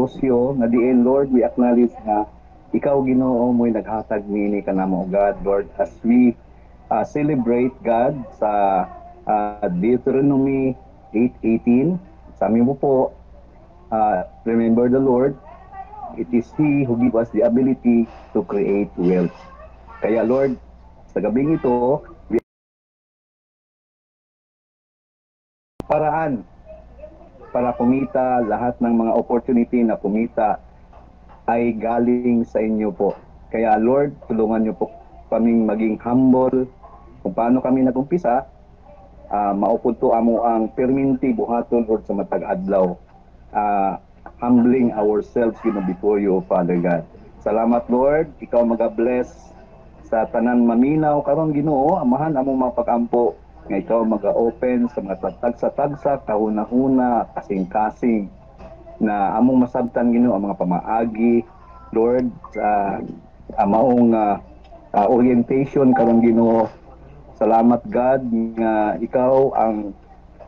negosyo nga diin, Lord, we acknowledge nga ikaw Ginoo mo'y naghatag niini kanamo God, Lord, as we celebrate God sa Deuteronomy 8:18. Sabi mo po, remember the Lord, it is He who give us the ability to create wealth. Kaya Lord, sa gabing ito, paraan para kumita, lahat ng mga opportunity na kumita ay galing sa inyo po. Kaya Lord, tulungan niyo po kaming maging humble kung paano kami nagumpisa, maupod to amo ang perminti buhaton Lord sa matag adlaw. Humbling ourselves before you, Father God. Salamat Lord, ikaw mag-bless sa tanan maminaw karon Ginoo, amahan among mga pag-ampo nga ikaw mag-open sa mga tagsa-tagsa, kahuna-huna, kasing-kasing na among masabtan Ginoo ang mga pamaagi Lord sa maong orientation karon Ginoo. Salamat God nga ikaw ang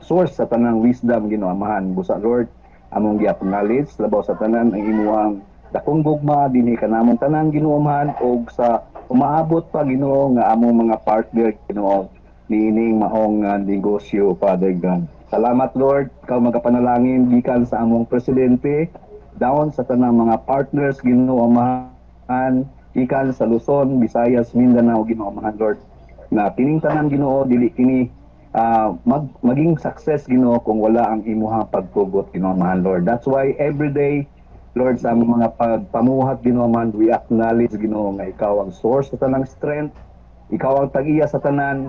source sa tanang wisdom Ginoo amahan. Busa Lord among gi-acknowledge labaw sa tanan ang imuang dakong gugma dinhi kanamong tanan Ginoo amahan og sa umaabot pa Ginoo nga among mga partner Ginoo niining maong negosyo Father God. Salamat Lord, ikaw magapanalangin gikan sa among presidente down sa tanang mga partners Ginoo amahan gikan sa Luzon, Visayas, Mindanao Ginoo amahan Lord na kining tanan Ginoo dili kini maging success Ginoo kung wala ang imuhang pagtugot Ginoo amahan Lord. That's why every day Lord sa among mga pagpamuhat Ginoo amahan we acknowledge Ginoo nga ikaw ang source sa tanang strength, ikaw ang tag-iya sa tanan.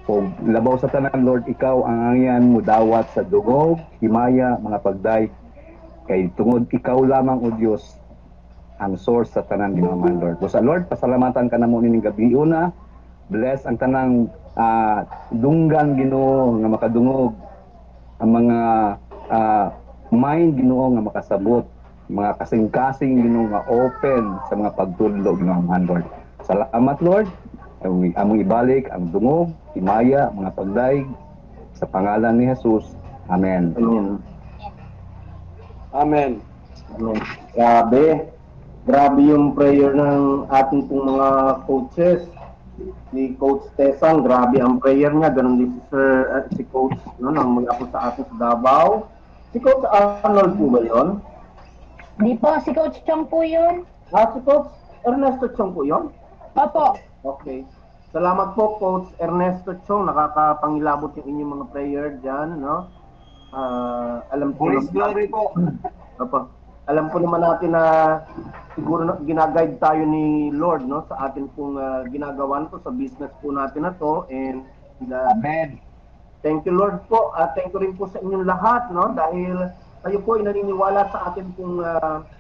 O labaw sa tanan Lord, ikaw ang angyan mo dawat sa dungog, himaya, mga pagday. Kay tungod ikaw lamang o Dios ang source sa tanan Ginoo Lord. So sa Lord, pasalamatan ka namo ning gabi una. Bless ang tanang dunggan Ginoo nga makadungog, ang mga mind Ginoo nga makasabot, mga kasing-kasing Ginoo nga open sa mga pagtudlo Ginoo Lord. Salamat Lord. Among ibalik ang dungog, himaya, mga pagdaig sa pangalan ni Jesus. Amen. Amen. Amen. Amen. Grabe. Grabe yung prayer ng ating pong mga coaches. Si Coach Tesang, grabe ang prayer niya. Ganun din si Coach, no, nang mag-ako sa atin sa Davao. Si Coach Arnold po ba yun? Di po, si Coach Chong po yun. Si Coach Ernesto Chong po yun? Opo. Okay. Salamat po, Coach Ernesto Chong. Nakakapangilabot yung inyong mga prayer dyan, no? Alam ko Glory po. Alam ko naman natin na siguro ginaguide tayo ni Lord, no? Sa atin pong ginagawan to, sa business po natin na to. And Amen. Thank you, Lord po. Thank you rin po sa inyong lahat, no? Dahil kayo po ay naniniwala sa atin pong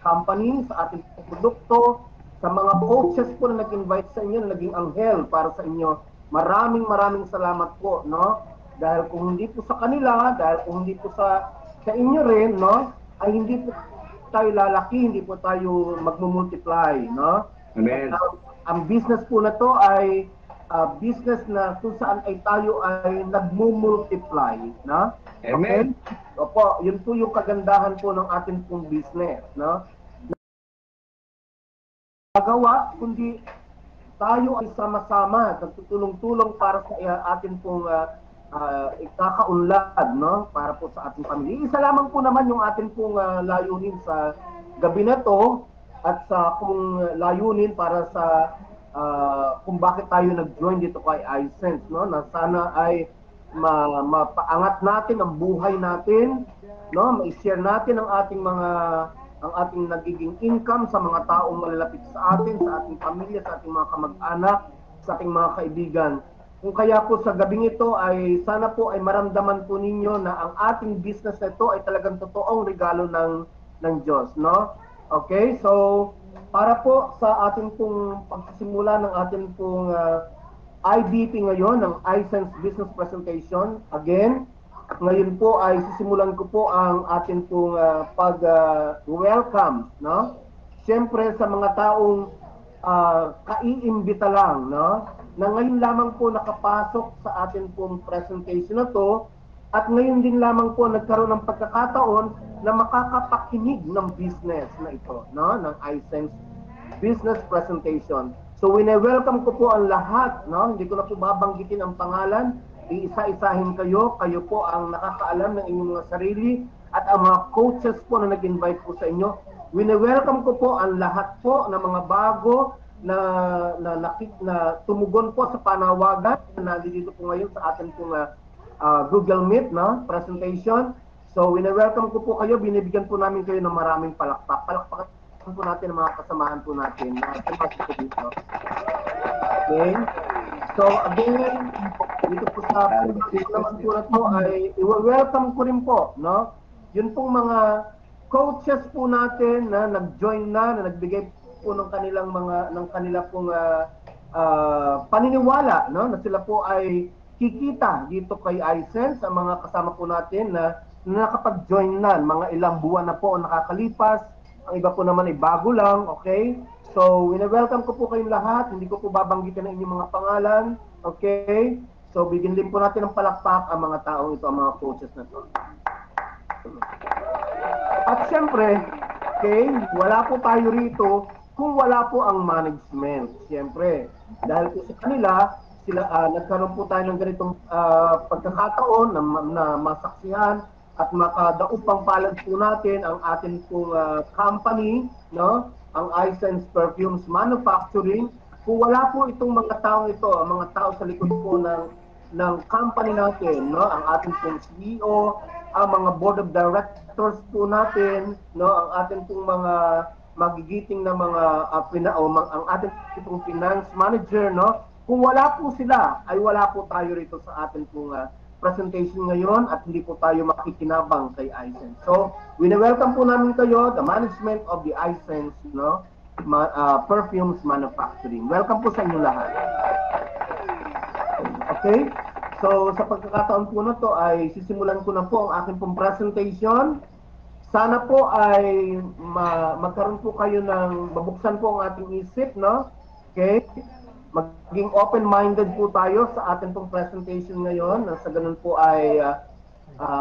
company, sa ating pong produkto, sa mga coaches po na nag-invite sa inyo, na naging anghel para sa inyo. Maraming salamat po, no? Dahil kung hindi po sa kanila, dahil kung hindi po sa inyo rin, no? Ay hindi po tayo lalaki, hindi po tayo magmumultiply, no? Amen. Ang business po na to ay business na kung saan ay tayo ay nagmumultiply, no? Amen. Okay? Opo, yun po yung kagandahan po ng ating pong business, no? Magawa, kundi tayo ay sama-sama, nagtutulong-tulong para sa atin pong ikakaunlad, no? Para po sa ating pamilya. Isa lamang po naman yung atin pong layunin sa gabi na to at sa kung layunin para sa kung bakit tayo nag-join dito kay iSense, no? Na sana ay mapaangat natin ang buhay natin, no? Ma-share natin ang ating nagiging income sa mga taong malalapit sa atin, sa ating pamilya, sa ating mga kamag-anak, sa ating mga kaibigan. Kung kaya po sa gabing ito ay sana po ay maramdaman po ninyo na ang ating business na ito ay talagang totoong regalo ng Diyos, no? Okay, so para po sa ating pong pagsisimula ng ating pong IBP ngayon, ng iSense Business Presentation, again, ngayon po ay sisimulan ko po ang atin pong pag-welcome, no? Siyempre sa mga taong kaiimbita lang, no? Na ngayon lamang po nakapasok sa atin pong presentation na to at ngayon din lamang po nagkaroon ng pagkakataon na makakapakinig ng business na ito, no? Ng iSense business presentation. So wine-welcome ko po ang lahat, no? Hindi ko na po babanggitin ang pangalan. Iisa-isahin kayo. Kayo po ang nakakaalam ng inyong mga sarili at ang mga coaches po na nag-invite po sa inyo. Wine-welcome ko po ang lahat po ng mga bago na tumugon po sa panawagan na nandito po ngayon sa atin pong Google Meet, no? Presentation. So wine-welcome ko po kayo. Binibigyan po namin kayo ng maraming palakpak. Palakpakan po natin ang mga kasamahan po natin na po dito. Okay? So again, dito po sa naman po na to ay i-welcome ko rin po, no? Yun pong mga coaches po natin na nag-join na nagbigay po ng kanilang kanila pong paniniwala, no? Na sila po ay kikita dito kay iSense, ang mga kasama po natin na nakapag-join na, mga ilang buwan na po nakakalipas. Ang iba po naman ay bago lang, okay? So, wine-welcome ko po kayong lahat. Hindi ko po babanggitin ang inyong mga pangalan, okay? So, bigyan din po natin ng palakpak ang mga taong ito, ang mga coaches na to. At siyempre, okay, wala po tayo rito kung wala po ang management. Siyempre, dahil po sa kanila, nagkaroon po tayo ng ganitong pagkakataon na masaksihan at makadaupang palad po natin ang ating pong company, no? Ang iSense Perfumes Manufacturing. Kung wala po itong mga taong ito, ang mga tao sa likod po ng company natin, no? Ang ating pong CEO, ang mga board of directors po natin, no? Ang ating pong mga magigiting na mga ang ating pong finance manager, no? Kung wala po sila, ay wala po tayo rito sa ating pong presentation ngayon at hindi po tayo makikinabang kay iSense. So, wine-welcome po namin kayo, the management of the iSense, no? Perfumes Manufacturing. Welcome po sa inyo lahat. Okay? So, sa pagkakataon po na to ay sisimulan ko na po ang aking pong presentation. Sana po ay magkaroon po kayo mabuksan po ang ating isip, no? Okay? Maging open-minded po tayo sa ating pong presentation ngayon. Sa ganun po ay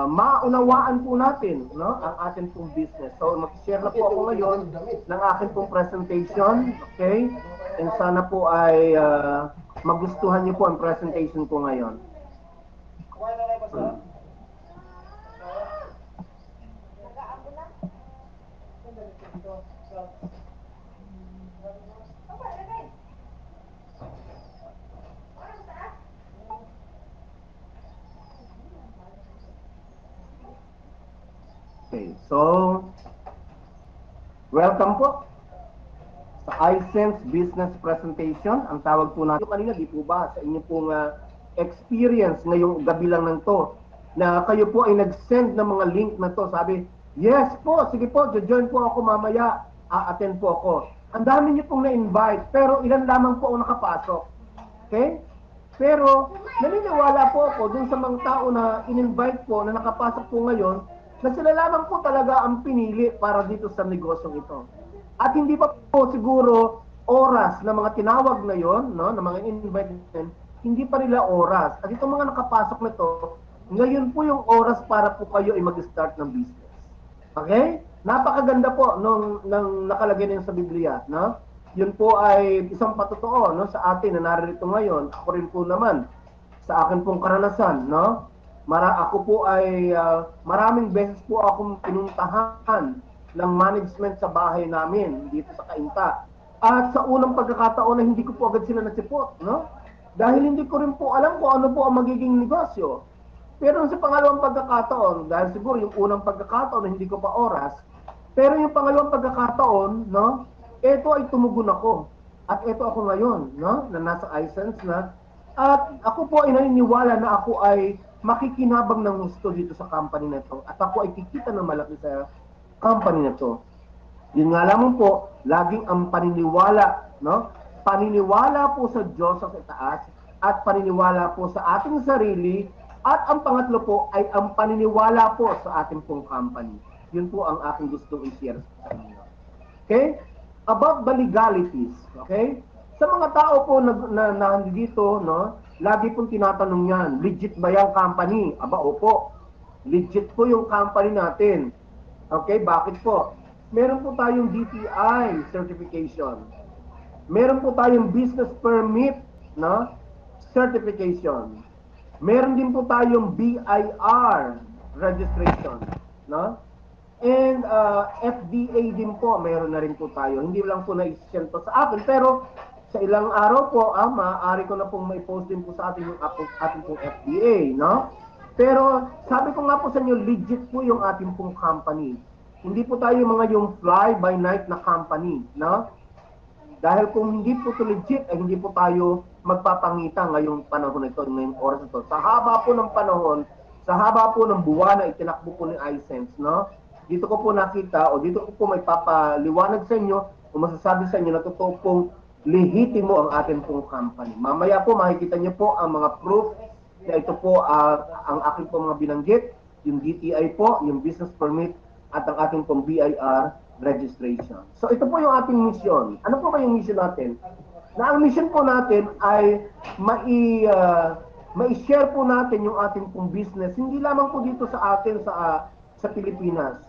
maunawaan po natin, no, ang ating pong business. So mag-share na po ako ngayon ng aking pong presentation. Okay? And sana po ay magustuhan niyo po ang presentation ko ngayon. Okay, so welcome po sa iSense Business Presentation. Ang tawag po natin kanina, di po ba, sa inyo pong experience ngayong gabi lang ng to, na kayo po ay nag-send ng mga link na to. Sabi, yes po, sige po, join po ako mamaya, a-attend po ako. Ang dami niyo pong na-invite, pero ilan lamang po ang nakapasok. Okay? Pero naniniwala po ako dun sa mga tao na in-invite po, na nakapasok po ngayon, na sila lamang po talaga ang pinili para dito sa negosyong ito. At hindi pa po siguro oras na mga tinawag na yon, no, na mga invite natin, hindi pa nila oras. At itong mga nakapasok na to, ngayon po yung oras para po kayo ay mag-start ng business. Okay? Napakaganda po ng nakalagay na sa Biblia, no? Yun po ay isang patotoo, no, sa atin na narito ngayon. Ako rin po naman sa akin pong karanasan, no? Ako po ay maraming beses po akong pinuntahan ng management sa bahay namin dito sa Cainta. At sa unang pagkakataon na hindi ko po agad sila nasipot, no? Dahil hindi ko rin po alam kung ano po ang magiging negosyo. Pero sa pangalawang pagkakataon, dahil siguro yung unang pagkakataon na hindi ko pa oras, pero yung pangalawang pagkakataon, no? Ito ay tumugon ako. At ito ako ngayon, no? Na nasa iSense na. At ako po ay naniniwala na ako ay makikinabang ng gusto dito sa company na to. At ako ay kikita ng malaki sa company na to. Yun nga lamang po, laging ang paniniwala, no? Paniniwala po sa Diyos sa itaas at paniniwala po sa ating sarili at ang pangatlo po ay ang paniniwala po sa ating pong company. Yun po ang aking gustong i-share sa inyo. Okay? About the legalities, okay? Sa mga tao po na nandito, no? Lagi pong tinatanong yan, legit ba yung company? Aba, opo. Legit po yung company natin. Okay, bakit po? Meron po tayong DTI certification. Meron po tayong business permit, no? Certification. Meron din po tayong BIR registration, no? And FDA din po, meron na rin po tayo. Hindi lang po na-extend to sa akin, pero sa ilang araw po, maaari ko na pong may-post din po sa atin yung ating pong FDA, no? Pero sabi ko nga po sa inyo, legit po yung ating pong company. Hindi po tayo mga yung fly-by-night na company, no? Dahil kung hindi po ito legit, ay hindi po tayo magpapangita ngayong panahon na ito, ngayong oras na ito. Sa haba po ng panahon, sa haba po ng buwan na itinakbo po ni iSense, no? Dito ko po nakita, o dito ko po may papaliwanag sa inyo, o masasabi sa inyo na totoo pong lehitimo ang ating pong company. Mamaya po, makikita niyo po ang mga proof na ito po ang aking po mga binanggit, yung DTI po, yung business permit, at ang ating pong BIR registration. So ito po yung ating mission. Ano po ba yung mission natin? Na ang mission po natin ay mai-share po natin yung ating pong business, hindi lamang po dito sa atin sa Pilipinas.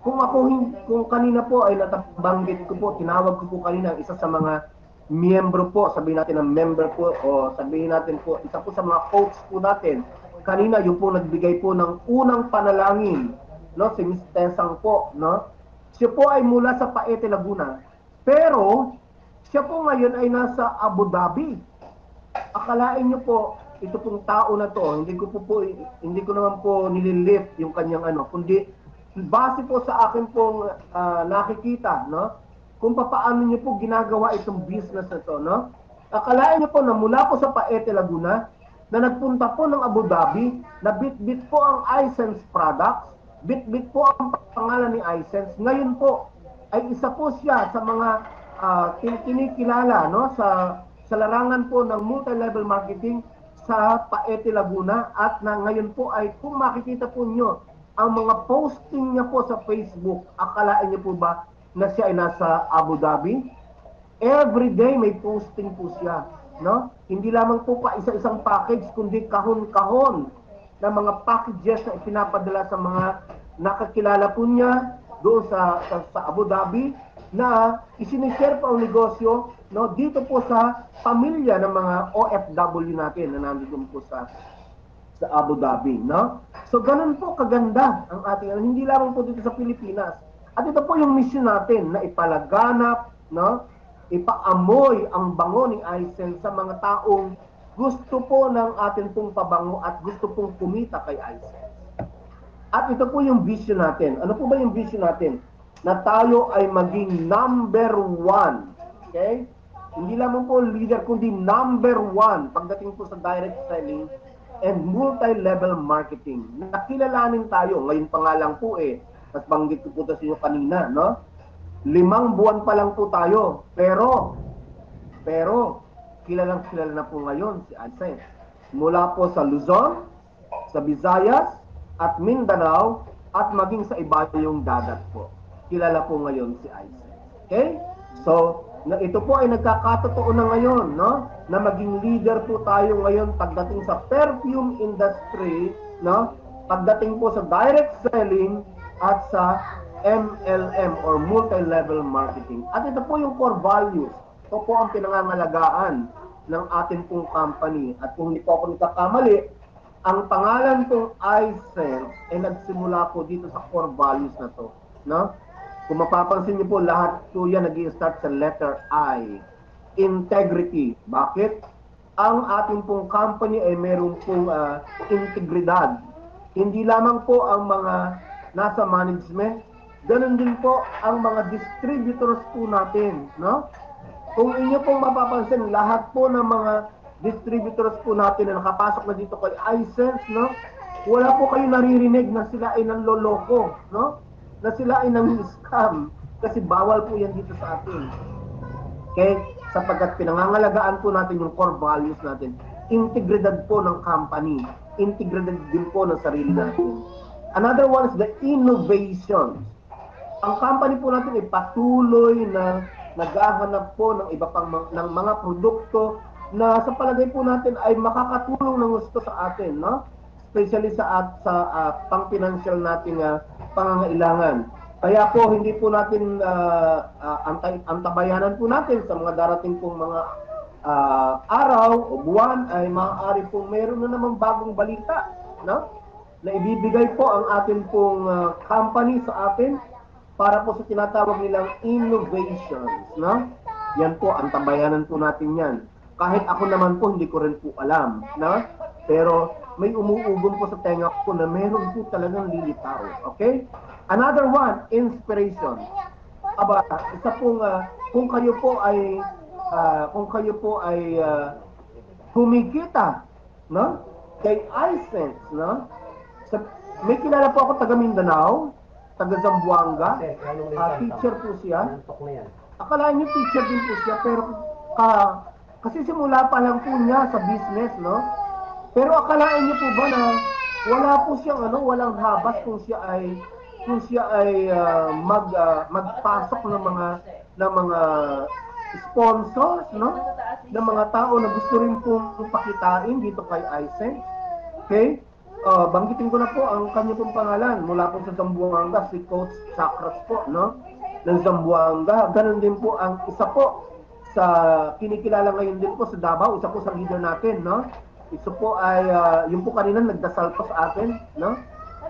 Kung kanina po ay natabanggit ko po, tinawag ko po kanina isa sa mga miyembro po, sabihin natin na member po, o sabihin natin po, isa po sa mga coach po natin, kanina yung po nagbigay po ng unang panalangin, no, si Ms. Tesang po, no? Siya po ay mula sa Paete, Laguna. Pero, siya po ngayon ay nasa Abu Dhabi. Akalain niyo po, ito pong tao na to, hindi ko naman po nililift yung kanyang kundi base po sa akin pong nakikita, no? Kung paano niyo po ginagawa itong business na to, no? Akalain niyo po na mula po sa Paete, Laguna, na nagpunta po ng Abu Dhabi, na bit-bit po ang iSense products, bit-bit po ang pangalan ni iSense. Ngayon po, ay isa po siya sa mga kinikilala, no? Sa larangan po ng multi-level marketing sa Paete, Laguna, at na ngayon po ay kung makikita po nyo ang mga posting niya po sa Facebook, akalain niyo po ba na siya ay nasa Abu Dhabi? Every day may posting po siya, no? Hindi lamang po pa isa-isang package, kundi kahon-kahon na mga packages na ipinapadala sa mga nakakilala po niya doon sa Abu Dhabi, na isinishare pa ang negosyo, no, dito po sa pamilya ng mga OFW natin na nandito po sa Abu Dhabi, no? So ganun po kaganda ang ating, hindi lamang po dito sa Pilipinas. At ito po yung mission natin na ipalaganap, no? Ipaamoy ang bango ni iSense sa mga taong gusto po ng atin pong pabango at gusto pong kumita kay iSense. At ito po yung vision natin. Ano po ba yung vision natin? Na tayo ay maging number one. Okay? Hindi lamang po leader, kundi number one pagdating po sa direct selling and multi-level marketing. Nakilalanin tayo. Ngayon pa nga lang po mas banggit ko po sa inyo kanina, no? 5 buwan pa lang po tayo. Pero, kilala na po ngayon si iSense. Mula po sa Luzon, sa Visayas, at Mindanao, at maging sa iba yung dagat po. Kilala po ngayon si iSense. Okay? So, ito po ay nagkakatotoo na ngayon, no? Na maging leader po tayo ngayon pagdating sa perfume industry, no? Pagdating po sa direct selling at sa MLM or multi-level marketing. At ito po yung core values. Ito po ang pinangangalagaan ng ating pong company. At kung hindi po ako nagkakamali, ang pangalan pong iSense ay nagsimula po dito sa core values na to, no? Kung mapapansin niyo po, lahat po yan nag-i-start sa letter I. Integrity. Bakit? Ang ating pong company ay meron pong integridad. Hindi lamang po ang mga nasa management, ganun din po ang mga distributors po natin, no? Kung inyo pong mapapansin, lahat po ng mga distributors po natin na nakapasok na dito kay iSense, no? Wala po kayo naririnig na sila ay nanloloko, no? Na sila ay nang-scam, kasi bawal po yan dito sa atin. Okay? Sapagkat pinangangalagaan po natin yung core values natin. Integridad po ng company. Integridad din po ng sarili natin. Another one is the innovation. Ang company po natin ay patuloy na naghahanap po ng iba pang ng mga produkto na sa palagay po natin ay makakatulong ng gusto sa atin, no? Especially sa pang-financial nating pangangailangan. Kaya po hindi po natin antabayanan po natin sa mga darating pong mga araw o buwan ay maaari pong meron na namang bagong balita, no? Na ibibigay po ang atin pong company sa atin para po sa tinatawag nilang innovations, no? Yan po, antabayanan po natin yan. Kahit ako naman po, hindi ko rin po alam, no? Pero may umuugong po sa tenga ko na meron po talagang lilitaw, okay? Another one, inspiration. Aba, isa pong kung kayo po ay kumikita, no? Kay iSense, no? May kilala po ako taga Mindanao, taga Zamboanga, teacher po siya. Akalain niyo teacher din po siya, pero kasi simula pa lang po niya sa business, no? Pero akalain niyo po ba na wala po siyang walang habas kung siya ay magpasok ng mga sponsors, no? Ng mga tao na gusto rin pong pakitain dito kay iSense. Okay? Banggitin ko na po ang kanya pong pangalan mula po sa Zamboanga, si Coach Chakras po, no? Ng Zamboanga. Ganon din po ang isa po sa kinikilala ngayon din po sa Davao, isa po sa leader natin, no? Isa po ay yung po kanina nagdasal po sa atin, no?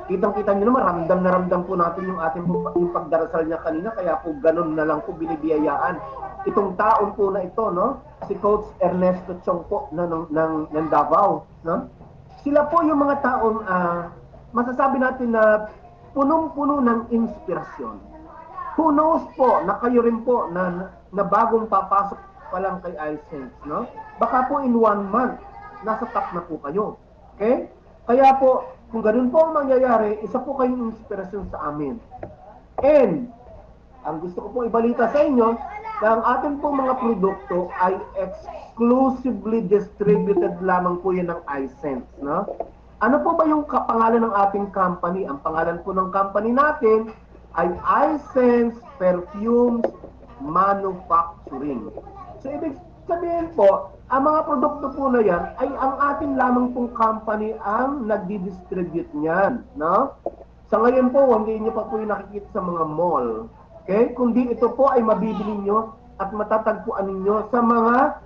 Kitang-kita niyo naman, ramdam po natin yung ating yung pagdarasal niya kanina, kaya po ganun na lang po binibiyayaan itong taon po na ito, no? Si Coach Ernesto Chong po ng Davao, no? Sila po yung mga taong masasabi natin na punong-puno ng inspirasyon. Who knows po na kayo rin po na bagong papasok pa lang kay iSense, no? Baka po in 1 month nasa top na po kayo. Okay? Kaya po, kung ganun po ang mangyayari, isa po kayong inspirasyon sa amin. And, ang gusto ko pong ibalita sa inyo, na ang ating pong mga produkto ay exclusively distributed lamang po yan ng iSense, no? Ano po ba yung pangalan ng ating company? Ang pangalan po ng company natin ay iSense Perfumes Manufacturing. So, ibig sabihin po, ang mga produkto po na yan ay ang ating lamang pong company ang nagdi-distribute niyan, no? Sa ngayon po, hindi niyo pa po yung nakikita sa mga mall. Okay? Kundi ito po ay mabibili nyo at matatagpuan ninyo sa mga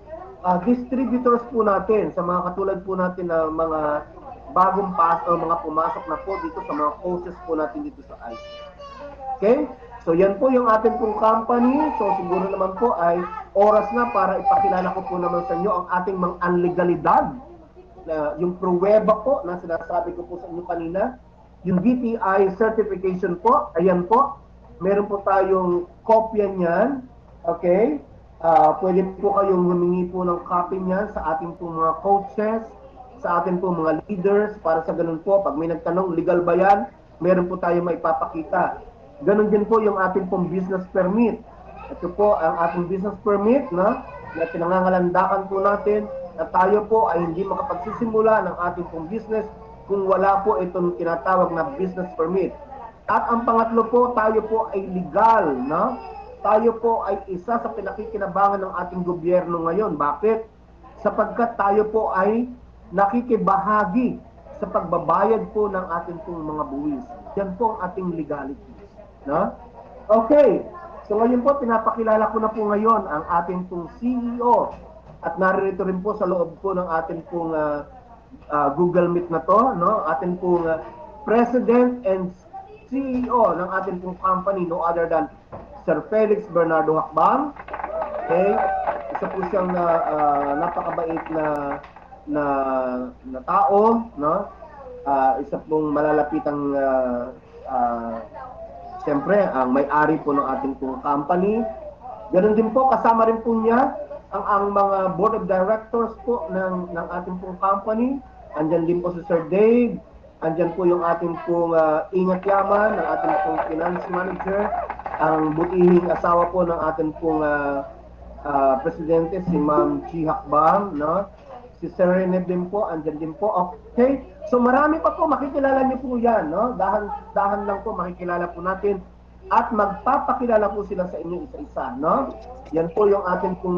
distributors po natin, sa mga katulad po natin na mga bagong mga pumasok na po dito sa mga coaches po natin dito sa ICE. Okay? So yan po yung ating pong company. So siguro naman po ay oras na para ipakilala ko po naman sa inyo ang ating mga anlegalidad. Yung pruweba po na sinasabi ko po sa inyo kanina. Yung DTI certification po, ayan po. Meron po tayong kopya niyan. Okay? Pwede po kayong humingi po ng copy niyan sa ating po mga coaches, sa ating po mga leaders, para sa ganun po, pag may nagtanong, legal ba yan? Meron po tayong maipapakita. Ganon din po yung ating pong business permit. Ito po ang ating business permit na pinangangalandakan po natin na tayo po ay hindi makapagsisimula ng ating pong business kung wala po itong tinatawag na business permit. At ang pangatlo po, tayo po ay legal, no? Tayo po ay isa sa pinakikinabangan ng ating gobyerno ngayon. Bakit? Sapagkat tayo po ay nakikibahagi sa pagbabayad po ng ating pong mga buwis. Yan po ang ating legality. No? Okay. So ngayon po, pinapakilala ko na po ngayon ang ating pong CEO. At naririto rin po sa loob po ng ating pong Google Meet na to, no? Ating pong President and CEO ng ating pong company, no other than Sir Felix Bernardo Hakbang. Okay? Isa po siyang napakabait na tao, no? Isa pong malalapitang siyempre, ang may-ari po ng ating pong company. Ganon din po, kasama rin po niya ang mga board of directors po ng ating pong company. Andyan din po si Sir Dave. Andyan po yung ating pong Ingat Yaman, ng ating pong finance manager. Ang butihing asawa po ng ating pong presidente, si Ma'am Chi Hakbang, no? Si Sir Rene din po, andyan din po. Okay? So marami pa po, makikilala niyo po yan, no? Dahan lang po, makikilala po natin. At magpapakilala po sila sa inyo isa-isa, no? Yan po yung ating pong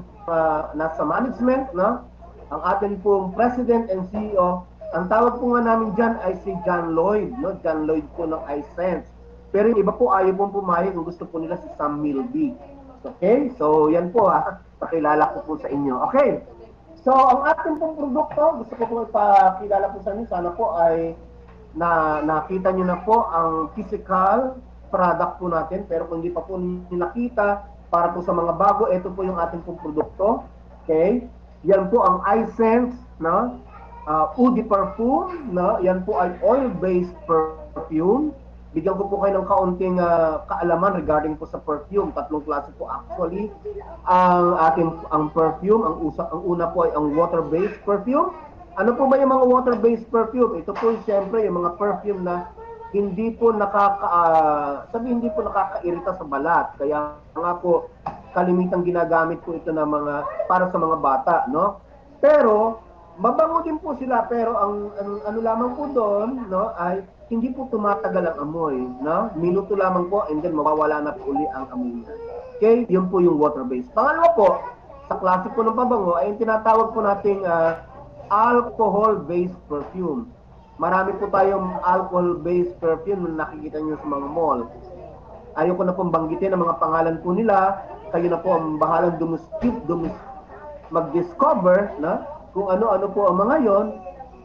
nasa management, no? Ang ating pong President and CEO. Ang tawag po nga namin dyan ay si John Lloyd, no? John Lloyd po ng iSense. Pero yung iba po ayaw pong pumayag kung gusto po nila si Sam Milby. Okay? So, yan po pakilala ko po sa inyo. Okay. So, ang ating pong produkto, gusto ko po ipakilala po sa inyo. Sana po ay nakita nyo na po ang physical product po natin. Pero kung hindi pa po nakita, para po sa mga bago, ito po yung ating pong produkto. Okay? Yan po ang iSense, no? Eau de Parfum, no? Yan po ay oil-based perfume. Bigyan ko po kayo ng kaunting kaalaman regarding po sa perfume. Tatlong klase po actually ang perfume. Ang una po ay ang water-based perfume. Ano po ba yung mga water-based perfume? Ito po siyempre yung mga perfume na hindi po hindi po nakakairita sa balat. Kaya nga po kalimitang ginagamit po ito ng para sa mga bata, no? Pero mabango din po sila, pero ang ano lamang po doon, no, ay hindi po tumatagal ang amoy, no? Minuto lamang po and then mawawala na po uli ang amoy niya. Okay? Yun po yung water-based. Pangalawa po, sa klase po ng pabango ay yung tinatawag po nating alcohol-based perfume. Marami po tayong alcohol-based perfume na nakikita nyo sa mga mall. Ayoko na pong banggitin ang mga pangalan po nila. Kayo na po ang bahalang mag-discover na kung ano-ano po ang mga yon.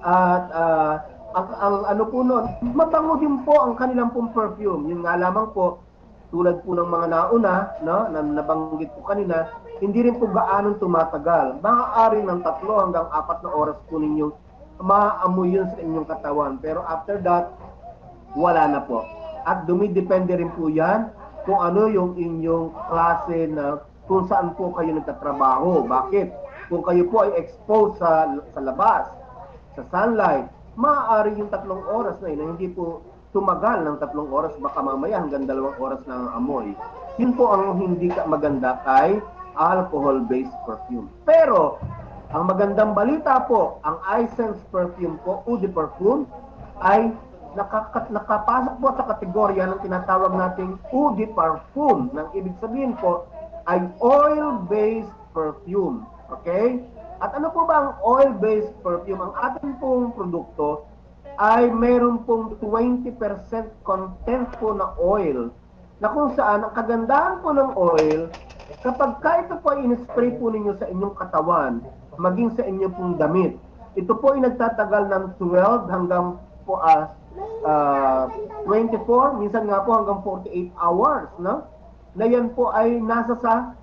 At ang ano po nun, mabango din po ang kanilang pong perfume. Yung nga lamang po, tulad po ng mga nauna, no, na nabanggit po kanina, hindi rin po gaanong tumatagal. Maaari ng 3 hanggang 4 na oras po ninyong maamoy yun sa inyong katawan. Pero after that, wala na po. At dumidepende rin po yan kung ano yung inyong klase na kung saan po kayo nagtatrabaho. Bakit? Kung kayo po ay exposed sa labas, sa sunlight, maaari yung 3 oras na yun, hindi po tumagal ng 3 oras, baka mamaya hanggang 2 oras na ang amoy. Yun po ang hindi maganda kay alcohol-based perfume. Pero, ang magandang balita po, ang iSense perfume po, Eau de Parfum, ay nakapasok po sa kategorya ng tinatawag nating Eau de Parfum. Nang ibig sabihin po, ay oil-based perfume. Okay? At ano po ba ang oil-based perfume? Ang ating pong produkto ay meron pong 20% content po na oil. Na kung saan, ang kagandahan po ng oil, kapag ito po ay in-spray po ninyo sa inyong katawan, maging sa inyong pong damit, ito po ay nagtatagal ng 12 hanggang po 24, minsan nga po hanggang 48 hours, no? Na yan po ay nasa sa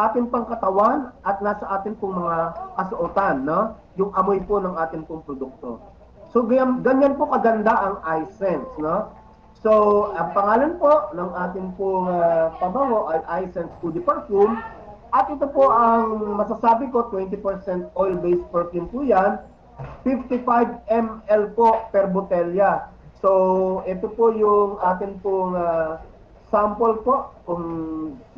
ating pang katawan at nasa ating pong mga kasuotan, no? Yung amoy po ng ating pong produkto. So, ganyan po kaganda ang iSense, no? So, ang pangalan po ng ating pong pabango ay iSense Eau de Parfum. At ito po ang masasabi ko, 20% oil-based perfume po yan. 55 ml po per botelya. So, ito po yung ating pong sample po. Kung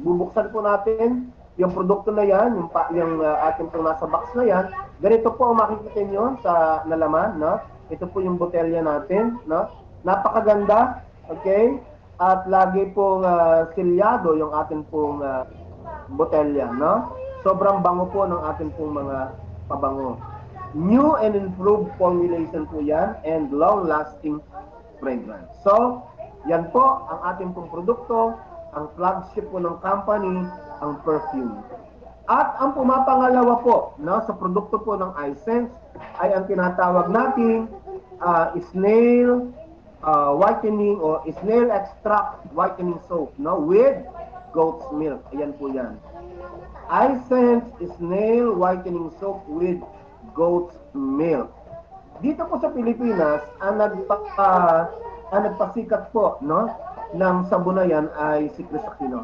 bubuksan po natin yung produkto na yan, yung ating pong nasa box na yan, ganito po ang makikita nyo sa nalaman, no? Ito po yung botelya natin, no? Napakaganda, okay? At lagi pong silyado yung ating pong botelya, no? Sobrang bango po ng ating pong mga pabango. New and improved formulation po yan and long-lasting fragrance. So, yan po ang ating pong produkto, ang flagship po ng company, ang perfume. At ang pumapangalawa po, no, sa produkto po ng iSense ay ang tinatawag nating snail whitening or snail extract whitening soap, no, with goat's milk. Ayan po yan. iSense snail whitening soap with goat's milk. Dito po sa Pilipinas, ang nagpasikat po, no, ng sabon na yan ay si Chris Aquino.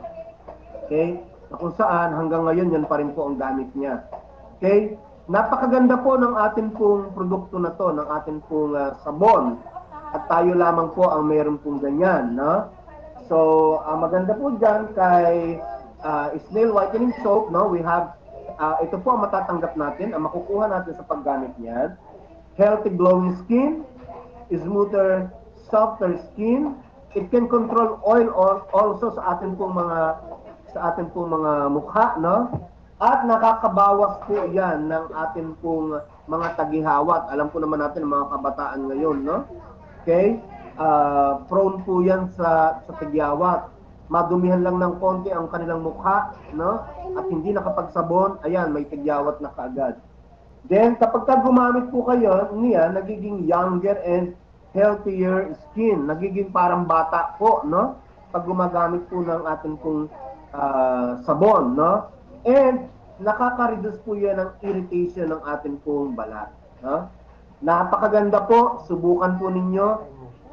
Okay? Na kung saan hanggang ngayon yan pa rin po ang gamit niya. Okay? Napakaganda po ng ating pong produkto na to, ng ating pong sabon. At tayo lamang po ang mayroon pong ganyan, no? So, ang maganda po dyan kay snail whitening soap, no? We have, ito po ang matatanggap natin, ang makukuha natin sa paggamit niyan. Healthy glowing skin, smoother, softer skin. It can control oil also sa ating pong mga mukha, no? At nakakabawas po 'yan ng ating pong mga tagihawat. Alam po naman natin ang mga kabataan ngayon, no? Okay? prone po yan sa tigyawat. Madumihan lang ng konti ang kanilang mukha, no? At hindi nakapagsabon, ayan, may tigyawat na kaagad. Then, kapag gumamit po kayo niya, nagiging younger and healthier skin. Nagiging parang bata po, no? Pag gumagamit po ng ating pong sabon, no? And, nakaka-reduce po yan ng irritation ng ating pong balat, no? Napakaganda po, subukan po ninyo.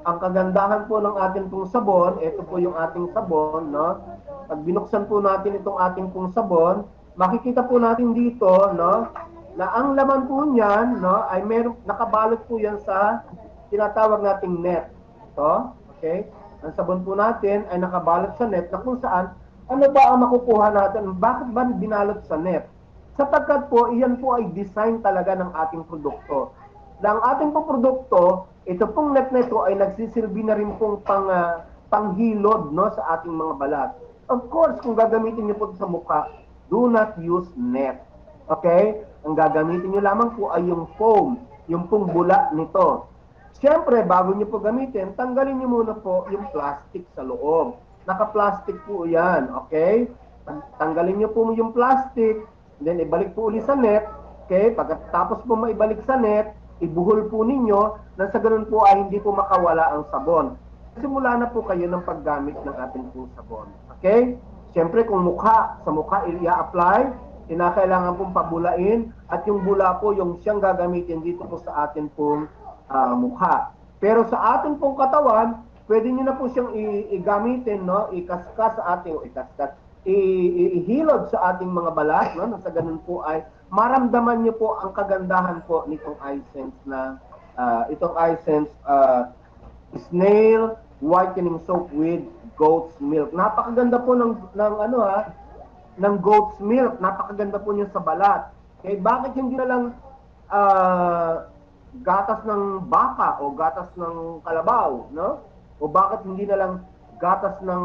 Ang kagandahan po ng ating pong sabon, ito po yung ating sabon, no? Pag binuksan po natin itong ating pong sabon, makikita po natin dito, no? Na ang laman po niyan, no, ay nakabalot po yan sa tinatawag nating net. Ito, okay? Ang sabon po natin ay nakabalot sa net na kung saan, ano ba ang makukuha natin? Bakit ba binalot sa net? Sapagkat po, iyan po ay design talaga ng ating produkto. Na ang ating pong produkto, ito pong net na ito ay nagsisilbi na rin pong panghilod, no, sa ating mga balat. Of course, kung gagamitin niyo po sa mukha, do not use net. Okay? Ang gagamitin nyo lamang po ay yung foam, yung pong bula nito. Siyempre, bago nyo po gamitin, tanggalin nyo muna po yung plastic sa loob. Naka-plastic po yan, okay? Tanggalin nyo po yung plastic, then ibalik po ulit sa net, okay? Pagkatapos po maibalik sa net, ibuhol po ninyo, na sa ganun po ay hindi po makawala ang sabon. Simula na po kayo ng paggamit ng ating pong sabon, okay? Siyempre, kung sa mukha i-apply, kinakailangan pong pabulain at yung bula po yung siyang gagamitin dito po sa atin pong mukha. Pero sa atin pong katawan, pwede nyo na po siyang igamitin, no? Ikaskas sa ating, ihilod sa ating mga balat, no? Nasa ganun po ay maramdaman nyo po ang kagandahan po nitong iSense na itong iSense snail whitening soap with goat's milk. Napakaganda po ng goat's milk. Napakaganda po niya sa balat. Okay, bakit hindi na lang gatas ng baka o gatas ng kalabaw, no? O bakit hindi na lang gatas ng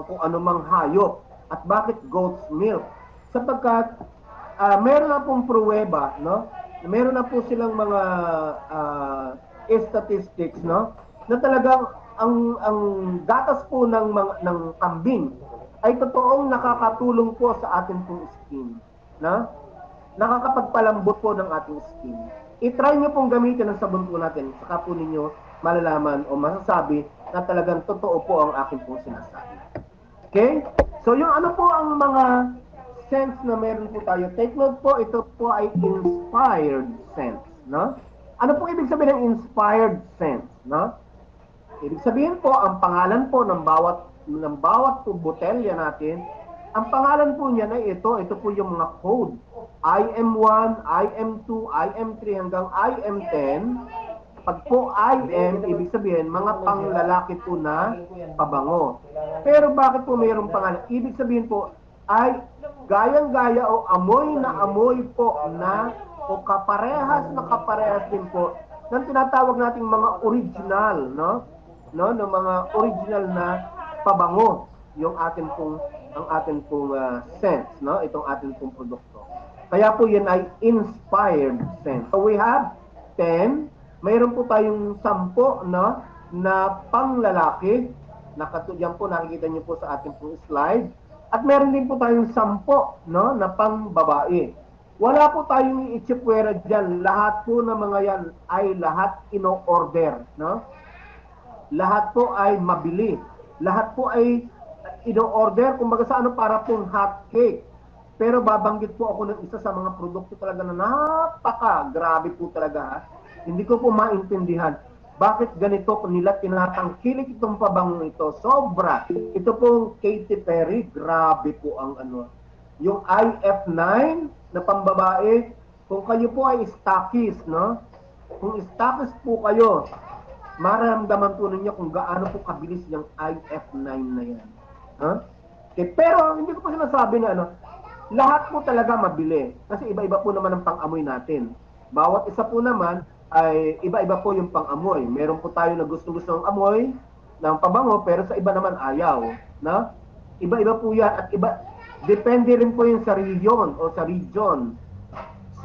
kung anumang hayop? At bakit goat's milk? Sapagkat meron na pong pruweba, no? Meron na po silang mga statistics, no? Na talagang ang gatas po ng kambing ay totoong nakakatulong po sa ating pong skin, na nakakapagpalambot po ng ating skin. I-try nyo pong gamitin ang sabon po natin, saka po ninyo malalaman o masasabi na talagang totoo po ang aking pong sinasabi. Okay? So yung ano po ang mga scents na meron po tayo, take note po, ito po ay inspired scents, no? Ano pong ibig sabihin ng inspired scents, no? Ibig sabihin po, ang pangalan po ng bawat po botelya natin, ang pangalan po niya ay ito po yung mga code. IM1, IM2, IM3 hanggang IM10. Pag po IM, ibig sabihin, mga panglalaki po na pabango. Pero bakit po mayroong pangalan? Ibig sabihin po, ay gayang-gaya o amoy na amoy po na o kaparehas na kaparehas din po ng tinatawag nating mga original, no? Ng mga original na pabango yung ang atin pong scent, no? Itong atin pong produkto. Kaya po yan ay inspired scent. So we have 10, mayroon po tayong 10, no, na panglalaki. Yan po nakikita niyo po sa ating pong slide. At meron din po tayong 10, no, na pangbabae. Wala po tayong itsipwera diyan. Lahat po ng mga yan ay lahat ino-order, no? Lahat po ay mabili. Lahat po ay ino-order, kumbaga sa para pong hot cake. Pero babanggit po ako ng isa sa mga produkto talaga na grabe po talaga, ha? Hindi ko po maintindihan. Bakit ganito nila tinatangkilik itong pabangong ito? Sobra. Ito pong Katy Perry, grabe po ang Yung IF9 na pambabae, kung kayo po ay stockies, no? Kung stockies po kayo, maramdaman po ninyo kung gaano po kabilis yung IF9 na yan. Huh? Okay, pero hindi ko pa sinasabi na lahat po talaga mabili. Kasi iba-iba po naman ang pang-amoy natin. Bawat isa po naman ay iba-iba po yung pang-amoy. Meron po tayo na gusto-gusto ng amoy ng pabango, pero sa iba naman ayaw. No? Iba-iba po yan. At depende rin po yung sa region o sa region.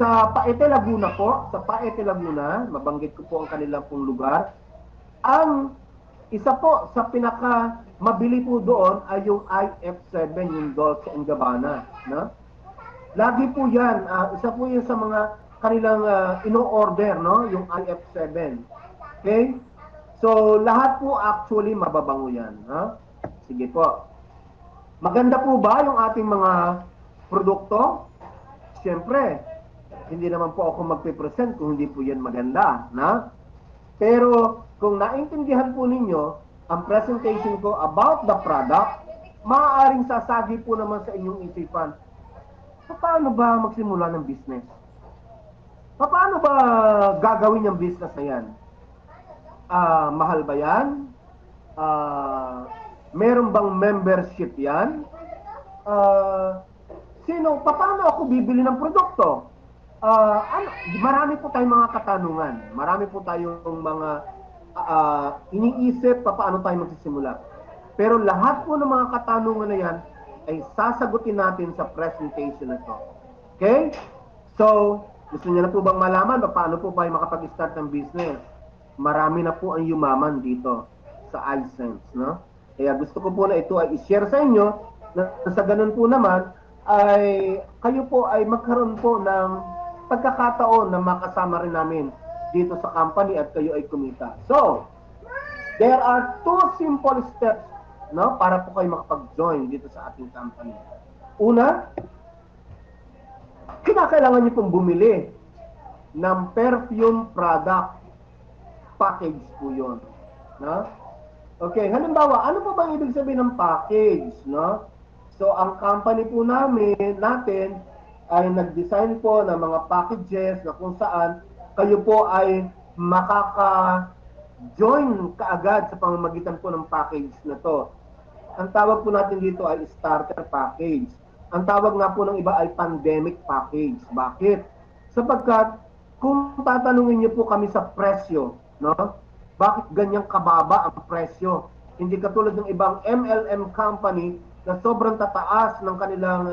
Sa Paete, Laguna po, mabanggit ko po ang kanilang pong lugar. Ang isa po sa pinaka mabili po doon ay yung IF7, yung Dolce and Gabbana. No? Lagi po yan, isa po yun sa mga kanilang ino-order, no? Yung IF7. Okay? So, lahat po actually mababango yan. Ha? Sige po. Maganda po ba yung ating mga produkto? Siyempre, hindi naman po ako magpipresent kung hindi po yan maganda. Na? Pero, kung naintindihan po ninyo ang presentation ko about the product, maaaring sasagi po naman sa inyong isipan, paano ba magsimula ng business? Paano ba gagawin yung business na yan? Mahal ba yan? Meron bang membership yan? Paano ako bibili ng produkto? Marami po tayong mga katanungan. Marami po tayong mga iniisip paano tayo magsisimula. Pero lahat po ng mga katanungan na yan ay sasagutin natin sa presentation na to. Okay? So, gusto niyo na po bang malaman paano po tayo makapag-start ng business? Marami na po ang yumaman dito sa iSense, no? Kaya gusto ko po na ito ay i-share sa inyo na sa ganun po naman ay kayo po ay magkaroon po ng pagkakataon na makasama rin namin dito sa company at kayo ay kumita. So, there are 2 simple steps, no, para po kayo makapag-join dito sa ating company. Una, kinakailangan niyo pong bumili ng perfume product package po yun. No? Okay, halimbawa, ano po bang ibig sabihin ng package? No? So, ang company po natin ay nag-design po ng mga packages na kung saan kayo po ay makaka-join kaagad sa pamamagitan po ng package na to. Ang tawag po natin dito ay starter package. Ang tawag nga po ng iba ay pandemic package. Bakit? Sapagkat kung tatanungin niyo po kami sa presyo, no? Bakit ganyang kababa ang presyo? Hindi katulad ng ibang MLM company na sobrang tataas ng kanilang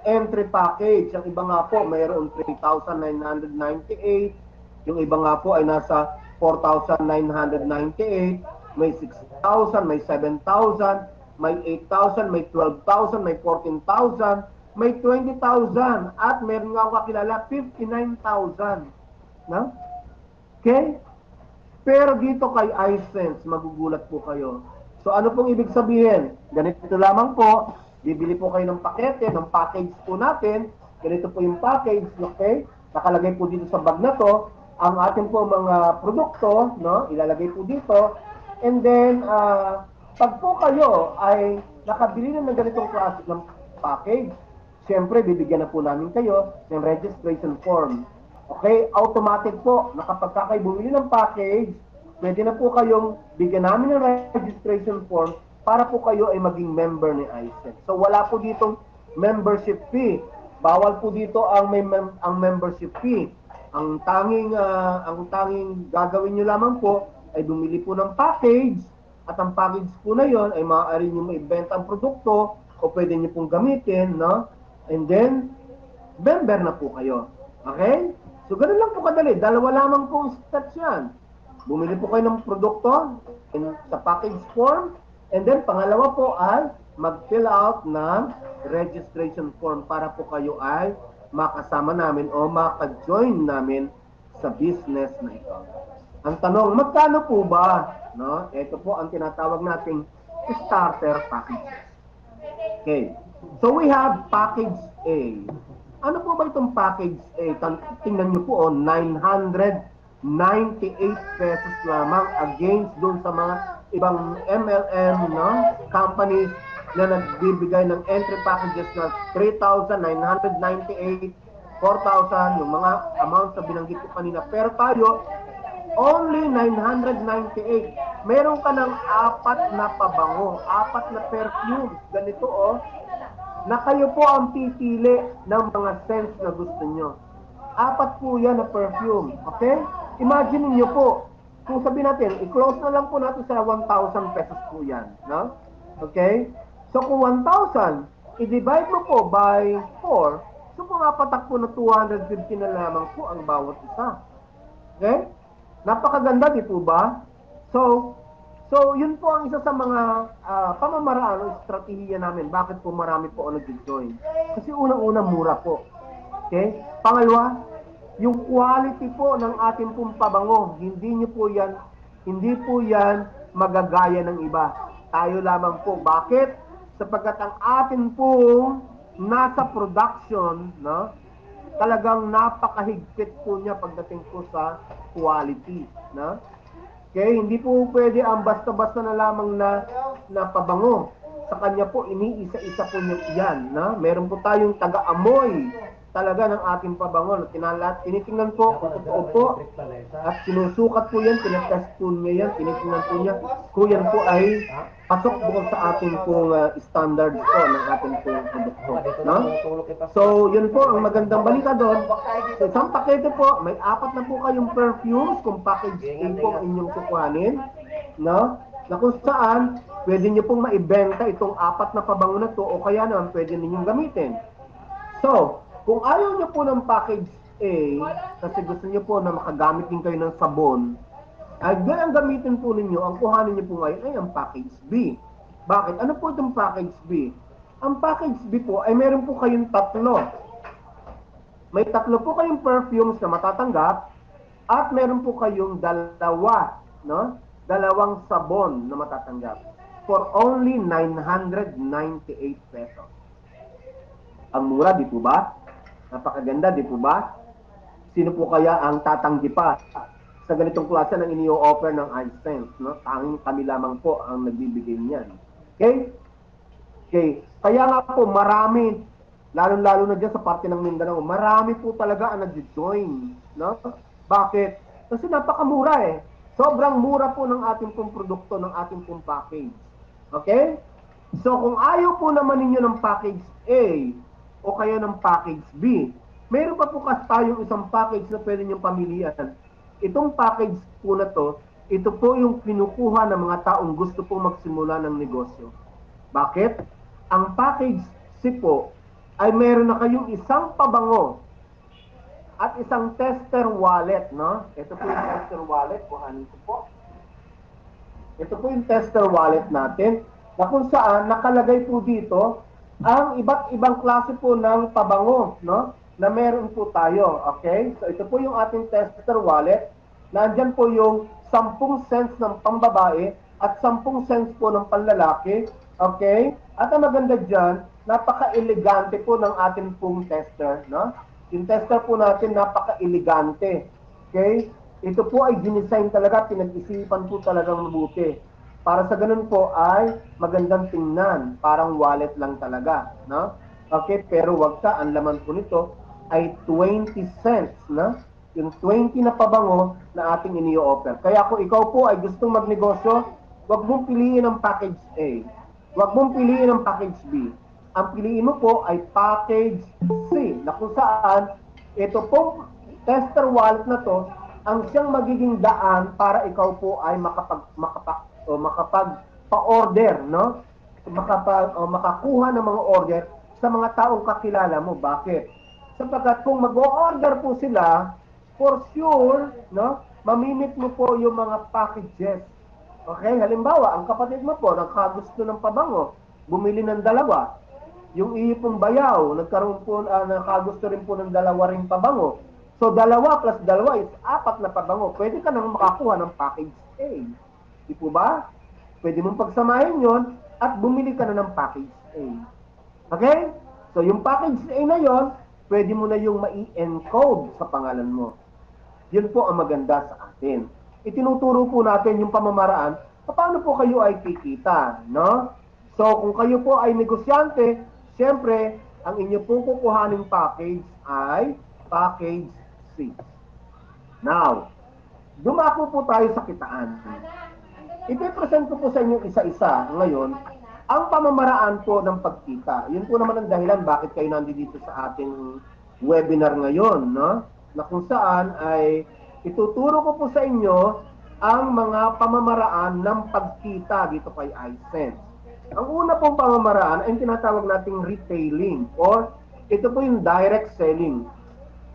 entry package. Ang iba nga po mayroon 3,998. Yung iba nga po ay nasa 4,998. May 6,000, may 7,000. May 8,000, may 12,000, may 14,000, may 20,000, at meron nga ako kakilala, 59,000. No? Okay? Pero dito kay iSense, magugulat po kayo. So ano pong ibig sabihin? Ganito lamang po, bibili po kayo ng pakete, ng package po natin. Ganito po yung package, okay? Nakalagay po dito sa bag na to, ang ating po mga produkto, no? Ilalagay po dito. And then, pag po kayo ay nakabili na ng ganitong klase ng package, siyempre bibigyan na po namin kayo ng registration form. Okay? Automatic po na kapag kayo bumili ng package, pwede na po kayong bigyan namin ng registration form para po kayo ay maging member ni iSense. So wala po ditong membership fee. Bawal po dito ang membership fee. Ang tanging gagawin niyo lamang po ay bumili po ng package. At ang package po na yon ay maaari nyo maibenta ang produkto o pwede nyo pong gamitin, no? And then, member na po kayo. Okay? So, ganun lang po kadali. Dalawa lamang po steps yan. Bumili po kayo ng produkto sa package form. And then, pangalawa po ay mag-fill out ng registration form para po kayo ay makasama namin o maka-join namin sa business na ito. Ang tanong, magkano po ba? No? Ito po ang tinatawag nating starter packages. Okay. So we have package A. Ano po ba itong package A? Tingnan nyo po, 998 pesos lamang against dun sa mga ibang MLM, no, companies na nagbibigay ng entry packages na 3,998, 4,000, yung mga amounts na binanggit ko kanina. Pero tayo, only 998. Meron ka ng 4 na pabango, 4 na perfumes. Ganito na kayo po ang pipili ng mga scents na gusto nyo. 4 po yan na perfume. Okay? Imagine niyo po, kung sabihin natin, i-close na lang po natin sa 1,000 pesos po yan. No? Okay? So kung 1,000, i-divide mo po by 4, so kung apatak po na 250 na lamang po ang bawat isa. Okay? Napakaganda, di po ba? So, So, yun po ang isa sa mga pamamaraan o estratehiya namin. Bakit po marami po ang nag-join? Kasi unang-una, mura po. Okay? Pangalawa, yung quality po ng ating pong pabango, hindi po yan magagaya ng iba. Tayo lamang po. Bakit? Sapagkat ang atin pong nasa production, no? Talagang napakahigpit po niya pagdating po sa quality, no? Okay, hindi po pwede ang basta-basta na lamang na pabango. Sa kanya po, iniisa-isa po niyo yan. Na? Meron po tayong taga-amoy talaga ng ating pabango. Tinitingnan po kung totoo po. At sinusukat po yan, tinatest po niya yan, tinitingnan po niya kung yan po ay pasok bukod sa ating pong standard po ng ating pong produkto. No? So, yun po ang magandang balita doon. Sa isang pakete po, may 4 na po kayong perfumes kung package A po ang inyong kukuhanin. No? Na kung saan, pwede nyo pong maibenta itong 4 na pabango na to o kaya naman pwede ninyong gamitin. So, kung ayaw nyo po ng package A, kasi gusto nyo po na makagamit din kayo ng sabon, ay ang gamitin po ninyo, ang kuhanin nyo po ngayon ay ang package B. Bakit? Ano po itong package B? Ang package B po ay meron po kayong 3. May 3 po kayong perfumes na matatanggap at meron po kayong 2, no? 2 sabon na matatanggap for only 998 pesos. Ang mura, di po ba? Napakaganda, di po ba? Sino po kaya ang tatanggi pa sa ganitong klase ng inio-offer ng iSense? No? Tanging kami lamang po ang nagbibigay niyan. Okay? Okay. Kaya nga po, marami, lalo-lalo na dyan sa parte ng Mindanao, marami po talaga ang nag-join. No? Bakit? Kasi napakamura eh. Sobrang mura po ng ating pong produkto, ng ating pong package. Okay? So, kung ayaw po naman ninyo ng package A, o kaya ng package B. Meron pa po kasi tayong isang package na pwede niyong pamilihan. Itong package po na to, ito po yung kinukuha ng mga taong gusto po magsimula ng negosyo. Bakit? Ang package C po ay meron na kayong isang pabango at isang tester wallet, no? Ito po yung tester wallet, kuhanin ko po. Ito po yung tester wallet natin, na kung saan nakalagay po dito ang iba't ibang klase po ng pabango, no? Na meron po tayo, okay? So ito po yung ating tester wallet. Nandyan po yung 10 cents ng pambabae at 10 cents po ng panlalaki, okay? At ang maganda dyan, napaka-elegante po ng ating pong tester, no? Yung tester po natin, napaka-elegante, okay? Ito po ay dinisign talaga, pinag-isipan po talagang mabuti. Para sa ganun po ay magandang tingnan, parang wallet lang talaga, no? Okay, pero wag ka, ang laman po nito ay 20 cents, no? Yung 20 na pabango na ating ini-offer. Kaya kung ikaw po ay gustong magnegosyo, wag mong piliin ang package A. Wag mong piliin ang package B. Ang piliin mo po ay package C, na kung saan ito pong tester wallet na to ang siyang magiging daan para ikaw po ay makapag-pa-order, no? Makakuha ng mga order sa mga taong kakilala mo. Bakit? Sapagkat kung mag-order po sila, for sure, no? Mamimit mo po yung mga packages. Okay? Halimbawa, ang kapatid mo po, nagkagusto ng pabango, bumili ng 2. Yung ipong bayaw, nagkaroon po, nakagusto rin po ng 2 ring pabango. So, 2 plus 2 is 4 na pabango. Pwede ka nang makakuha ng package A. Di po ba? Pwede mong pagsamahin yon at bumili ka na ng package A. Okay? So, yung package A na yon, pwede mo na yung ma-encode sa pangalan mo. Yun po ang maganda sa atin. Itinuturo po natin yung pamamaraan, paano po kayo ay kikita, no? So, kung kayo po ay negosyante, siyempre, ang inyo pong kukuhaning package ay package C. Now, dumako po tayo sa kitaan. Ipipresent ko po sa inyo isa-isa ngayon ang pamamaraan po ng pagkita. Yun po naman ang dahilan bakit kayo nandito sa ating webinar ngayon, no? Na kung saan ay ituturo ko po sa inyo ang mga pamamaraan ng pagkita dito kay iSense. Ang una pong pamamaraan ay tinatawag nating retailing or ito po yung direct selling.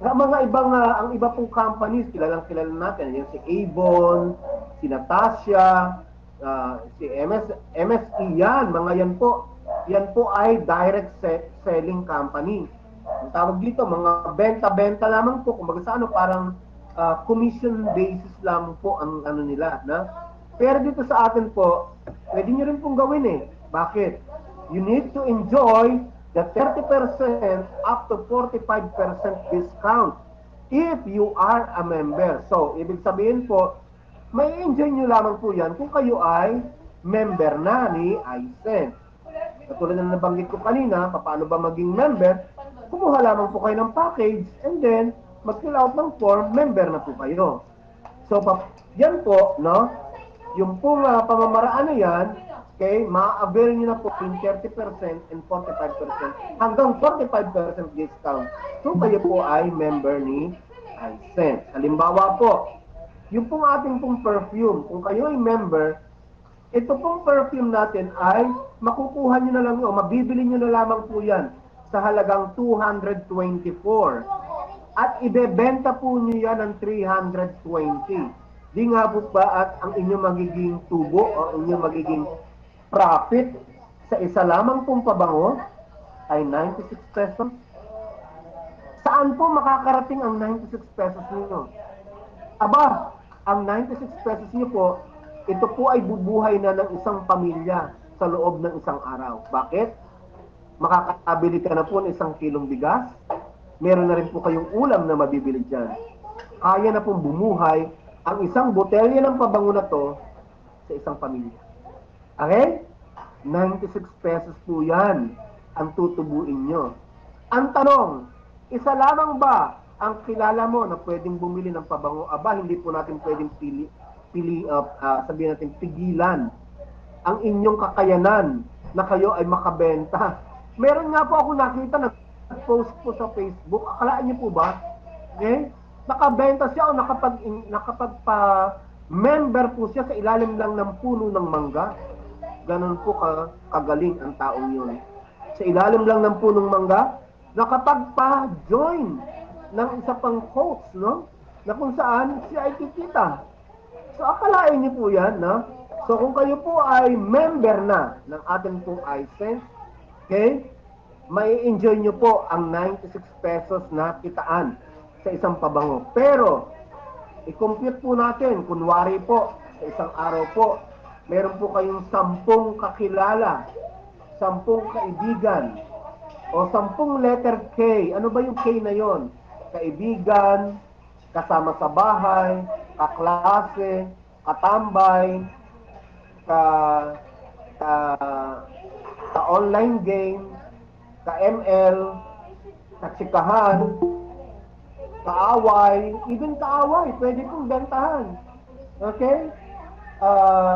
Ang mga ibang ang iba pong companies kilalang-kilala natin, yung si Avon, si Natasha, si MSE yan, mga yan po ay direct selling company. Ang tawag dito, mga benta-benta lamang po, kumbaga sa ano, parang commission basis lamang po ang ano nila, na? Pero dito sa atin po, pwede nyo rin pong gawin eh. Bakit? You need to enjoy the 30% up to 45% discount if you are a member. So, ibig sabihin po, may enjoy nyo lamang po yan kung kayo ay member na ni iSend. Katulad na nabanggit ko kanina, paano ba maging member? Kumuha lamang po kayo ng package and then mag-fill out ng form, member na po kayo. So, yan po, no? Yung pong pamamaraan na yan, okay, ma-avail nyo na po in 30% and 45% hanggang 45% discount. So, kayo po ay member ni iSend. Halimbawa po, yung pong ating pong perfume, kung kayo ay member, ito pong perfume natin ay makukuha nyo na lang o mabibili nyo na lamang po yan sa halagang 224. At ibebenta po nyo yan ng 320. Di nga po ba at ang inyong magiging tubo o inyong magiging profit sa isa lamang pong pabango ay 96 pesos? Saan po makakarating ang 96 pesos ninyo? Aba, ang 96 pesos niyo po, ito po ay bubuhay na ng isang pamilya sa loob ng isang araw. Bakit? Makakabili ka na po ng 1 kilong bigas, meron na rin po kayong ulam na mabibili dyan. Kaya na pong bumuhay ang isang botelya ng pabango na to sa isang pamilya. Okay? 96 pesos po yan ang tutubuin nyo. Ang tanong, isa lamang ba ang kilala mo na pwedeng bumili ng pabango? Aba, hindi po natin pwedeng sabihin natin pigilan ang inyong kakayanan na kayo ay makabenta. Meron nga po ako nakita na post po sa Facebook. Akalaan niyo po ba? Okay? Nakabenta siya o nakapagpa-member po siya sa ilalim lang ng puno ng mangga. Ganon po kagaling ang taong yun. Sa ilalim lang ng punong mangga, nakapagpa-join ng isa pang coach, no? Na kung saan siya ay kikita. So, akalain niyo po yan, no? So, kung kayo po ay member na ng ating pong iSend, okay? May enjoy niyo po ang 96 pesos na kitaan sa isang pabango. Pero, i-compute po natin, kunwari po, sa isang araw po, meron po kayong 10 kakilala, 10 kaibigan, o 10 letter K. Ano ba yung K na yon? Kaibigan, kasama sa bahay, kaklase, katambay, ka-online game, ka-ML, katsikahan, kaaway, even kaaway, pwede kong bentahan. Okay?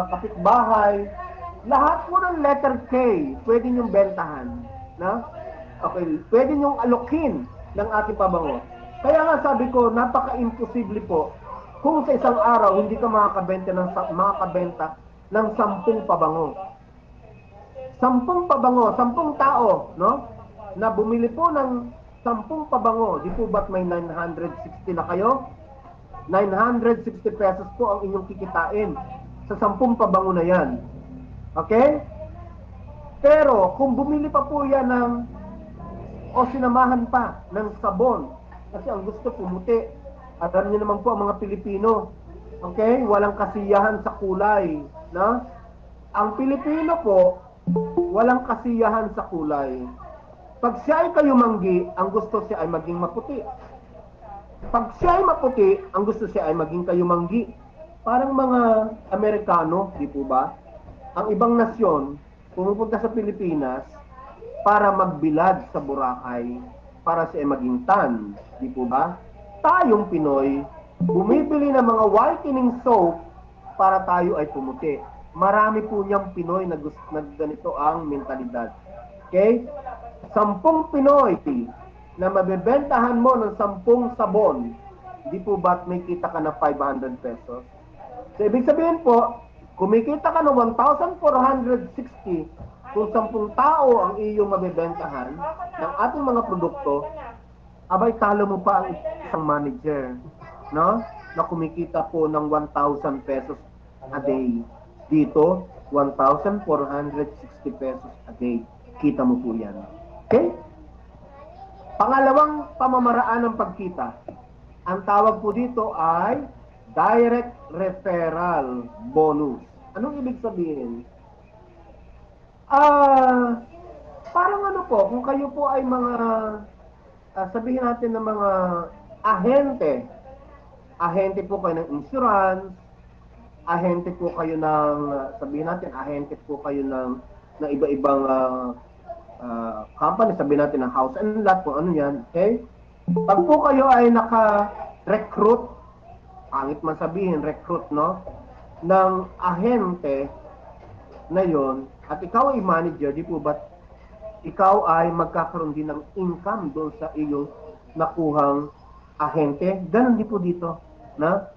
Kapitbahay, lahat po ng letter K, pwede nyong bentahan. Na? Okay, pwede nyong alokin ng ating pabango. Kaya nga sabi ko, napaka-imposible po kung sa isang araw hindi ka makakabenta ng 10 pabango. 10 pabango, 10 tao, no? Na bumili po ng 10 pabango, di po ba't may 960 na kayo? 960 pesos po ang inyong kikitain sa 10 pabango na yan. Okay? Pero kung bumili pa po yan o sinamahan pa ng sabon, kasi ang gusto pumuti. At alam niyo naman po ang mga Pilipino, okay? Walang kasiyahan sa kulay, no? Ang Pilipino po, walang kasiyahan sa kulay. Pag siya ay kayumanggi, ang gusto siya ay maging maputi. Pag siya ay maputi, ang gusto siya ay maging kayumanggi. Parang mga Amerikano, di po ba? Ang ibang nasyon, pumupunta sa Pilipinas para magbilad sa Boracay, para siya ay maging tan, di po ba? Tayong Pinoy, bumibili ng mga whitening soap para tayo ay pumuti. Marami po niyang Pinoy na ganito ang mentalidad. Okay? 10 Pinoy na mabebentahan mo ng 10 sabon, di po ba't may kita ka na 500 pesos? So, ibig sabihin po, kumikita ka ng 1,460 kung 10 tao ang iyong mabebentahan ng ating mga produkto, abay talo mo pa ang isang manager, no? Na kumikita po ng 1,000 pesos a day. Dito, 1,460 pesos a day. Kita mo po yan. Okay? Pangalawang pamamaraan ng pagkita. Ang tawag po dito ay direct referral bonus. Anong ibig sabihin? Parang ano po, kung kayo po ay mga, sabihin natin ng mga ahente po kayo ng insurance, ahente po kayo ng, sabihin natin, ahente po kayo ng iba-ibang company, sabihin natin ng house and lot, kung ano yan, okay? Pag po kayo ay naka-recruit, pangit man sabihin, recruit, no? Ng ahente na yon, at ikaw ay manager, di po ba ikaw ay magkakaroon din ng income doon sa iyong nakuhang ahente? Ganon din po dito, na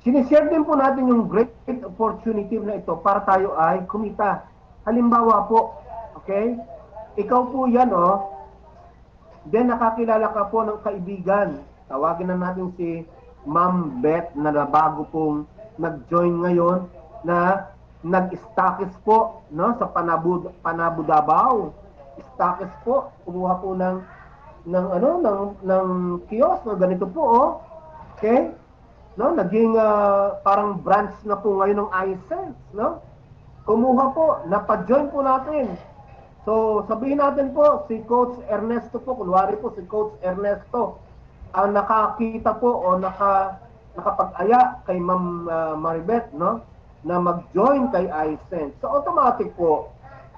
sinishare din po natin yung great opportunity na ito para tayo ay kumita. Halimbawa po, okay, ikaw po yan, then nakakilala ka po ng kaibigan. Tawagin na natin si Ma'am Beth na bago pong nag-join ngayon na nag-stakis po, no, sa Panabo Davao. Stakis po, kumuha po ng kiosk na ganito po, okay? No, naging parang branch na po ngayon ng iSense, no? Kumuha po, napa-join po natin. So, sabihin natin po, si Coach Ernesto po, kunwari po si Coach Ernesto, ang nakakita po o nakapag-aya kay Ma'am Maribeth, no, na mag-join kay iSense. So, automatic po,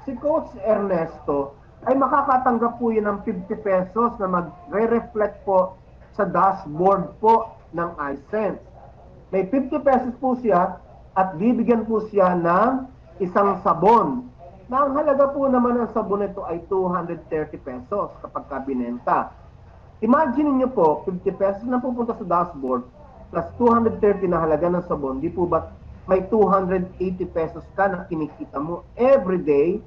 si Coach Ernesto ay makakatanggap po yun ng 50 pesos na magre-reflect po sa dashboard po ng iSense. May 50 pesos po siya at bibigyan po siya ng isang sabon. Na ang halaga po naman ng sabon nito ay 230 pesos kapag kabinenta. Imagine niyo po, 50 pesos na pupunta sa dashboard plus 230 na halaga ng sabon, di po ba may 280 pesos ka na kinikita mo every day,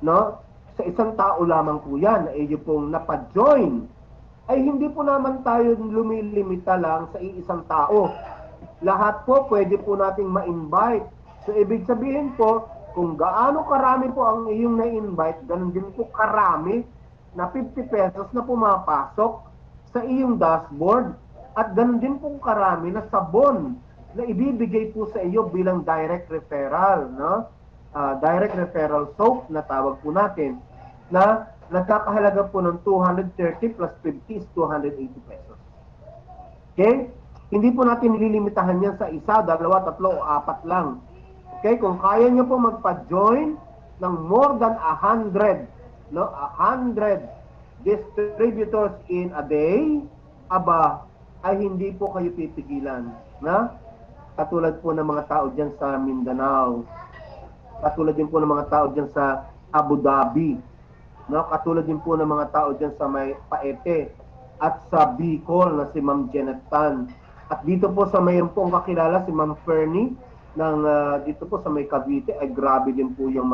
no? Sa isang tao lamang po yan, yung pong napa-join. Ay hindi po naman tayo lumilimita lang sa isang tao. Lahat po pwede po nating ma-invite. So ibig sabihin po, kung gaano karami po ang iyong na-invite, ganun din po karami na 50 pesos na pumapasok sa iyong dashboard at ganun din po karami na sabon na ibibigay po sa iyo bilang direct referral, no? Direct referral soap na tawag po natin, na nagkakahalaga po ng 230 plus 50 is 280 pesos. Okay? Hindi po natin nililimitahan yan sa isa, dalawa, tatlo o apat lang. Okay? Kung kaya nyo po magpa-join ng more than 100, no? 100 distributors in a day, aba, ay hindi po kayo pipigilan, na? Katulad po ng mga tao dyan sa Mindanao. Katulad din po ng mga tao dyan sa Abu Dhabi. No? Katulad din po ng mga tao dyan sa may Paete at sa Bicol na si Ma'am Janet Tan. At dito po sa mayroon po ang kakilala si Ma'am Fernie ng dito po sa may Cavite, ay grabe din po yung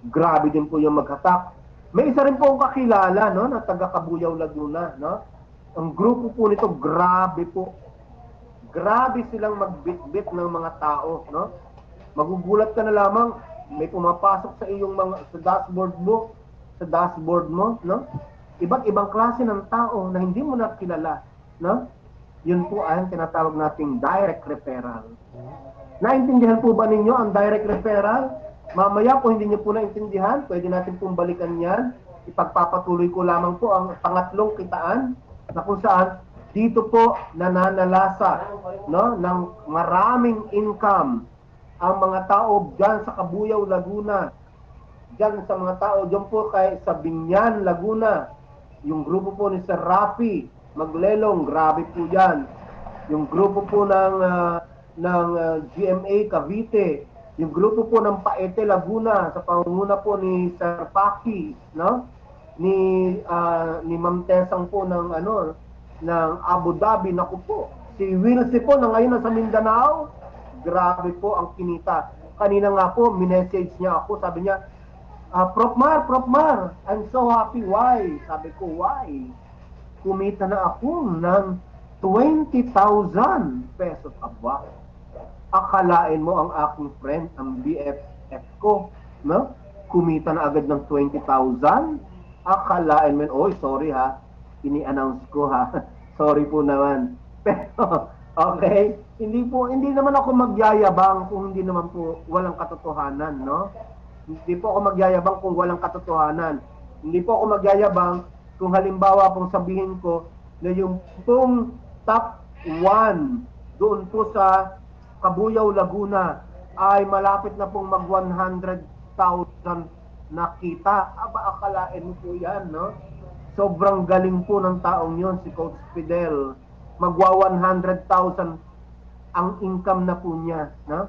grabe din po yung maghatak. May isa rin po ang kakilala, no, na taga Cabuyao, Laguna, no? Ang grupo po nito, grabe po. Grabe silang magbitbit ng mga tao, no? Magugulat ka na lamang, may pumapasok sa iyong sa dashboard mo, no? Iba't ibang klase ng tao na hindi mo nakilala, no? Yun po ay ang tinatawag nating direct referral. Naintindihan po ba ninyo ang direct referral? Mamaya po hindi niyo po naintindihan, pwede natin pong balikan yan. Ipagpapatuloy ko lamang po ang pangatlong kitaan na kung saan dito po nananalasa, no, ng maraming income ang mga tao dyan sa Cabuyao, Laguna. Dyan sa mga tao dyan po sa Binyan, Laguna. Yung grupo po ni Sir Rafi Maglelong, grabe po yan. Yung grupo po ng GMA Cavite. Yung grupo po ng Paete, Laguna, sa pangunguna po ni Sir Paki, no? Ni Ma'am Tesang po ng ng Abu Dhabi, naku po. Si Wilsie po na ngayon nasa Mindanao, grabe po ang kinita. Kanina nga po, minessage niya ako, sabi niya, Prof Mar, I'm so happy. Why? Sabi ko, why? Kumita na ako ng 20,000 pesos. Aba, Akalain mo ang aking friend, ang BFF ko, no? Kumita na agad ng 20,000. Akalain mo, oy, sorry ha, ini-announce ko ha. Sorry po naman. Pero, okay, hindi naman ako magyayabang kung hindi naman po walang katotohanan, no? Hindi po ako magyayabang kung walang katotohanan. Hindi po ako magyayabang kung halimbawa pong sabihin ko na yung pong top 1 doon po sa Cabuyao, Laguna ay malapit na pong mag 100,000 na kita. Aba, akalain mo po yan, no? Sobrang galing po ng taong yon, si Coach Fidel. Magwa 100,000 ang income na po niya, no?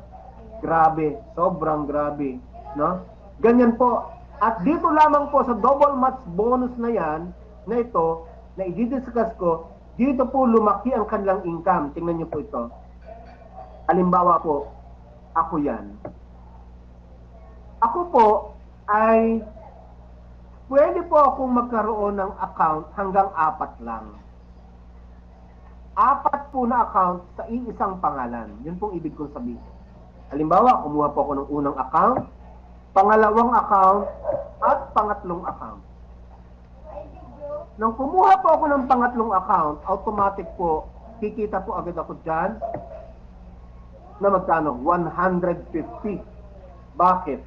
Grabe, sobrang grabe, no? Ganyan po. At dito lamang po sa double match bonus na yan, na ito, na i-discuss ko, dito po lumaki ang kanilang income. Tingnan niyo po ito. Halimbawa po, ako yan. Ako po ay pwede po akong magkaroon ng account hanggang 4 lang. 4 po na account sa iisang pangalan. Yun pong ibig kong sabihin. Halimbawa, kumuha po ako ng unang account, pangalawang account, at pangatlong account. Nang kumuha po ako ng pangatlong account, automatic po, kikita po agad ako dyan na magkano? 150. Bakit?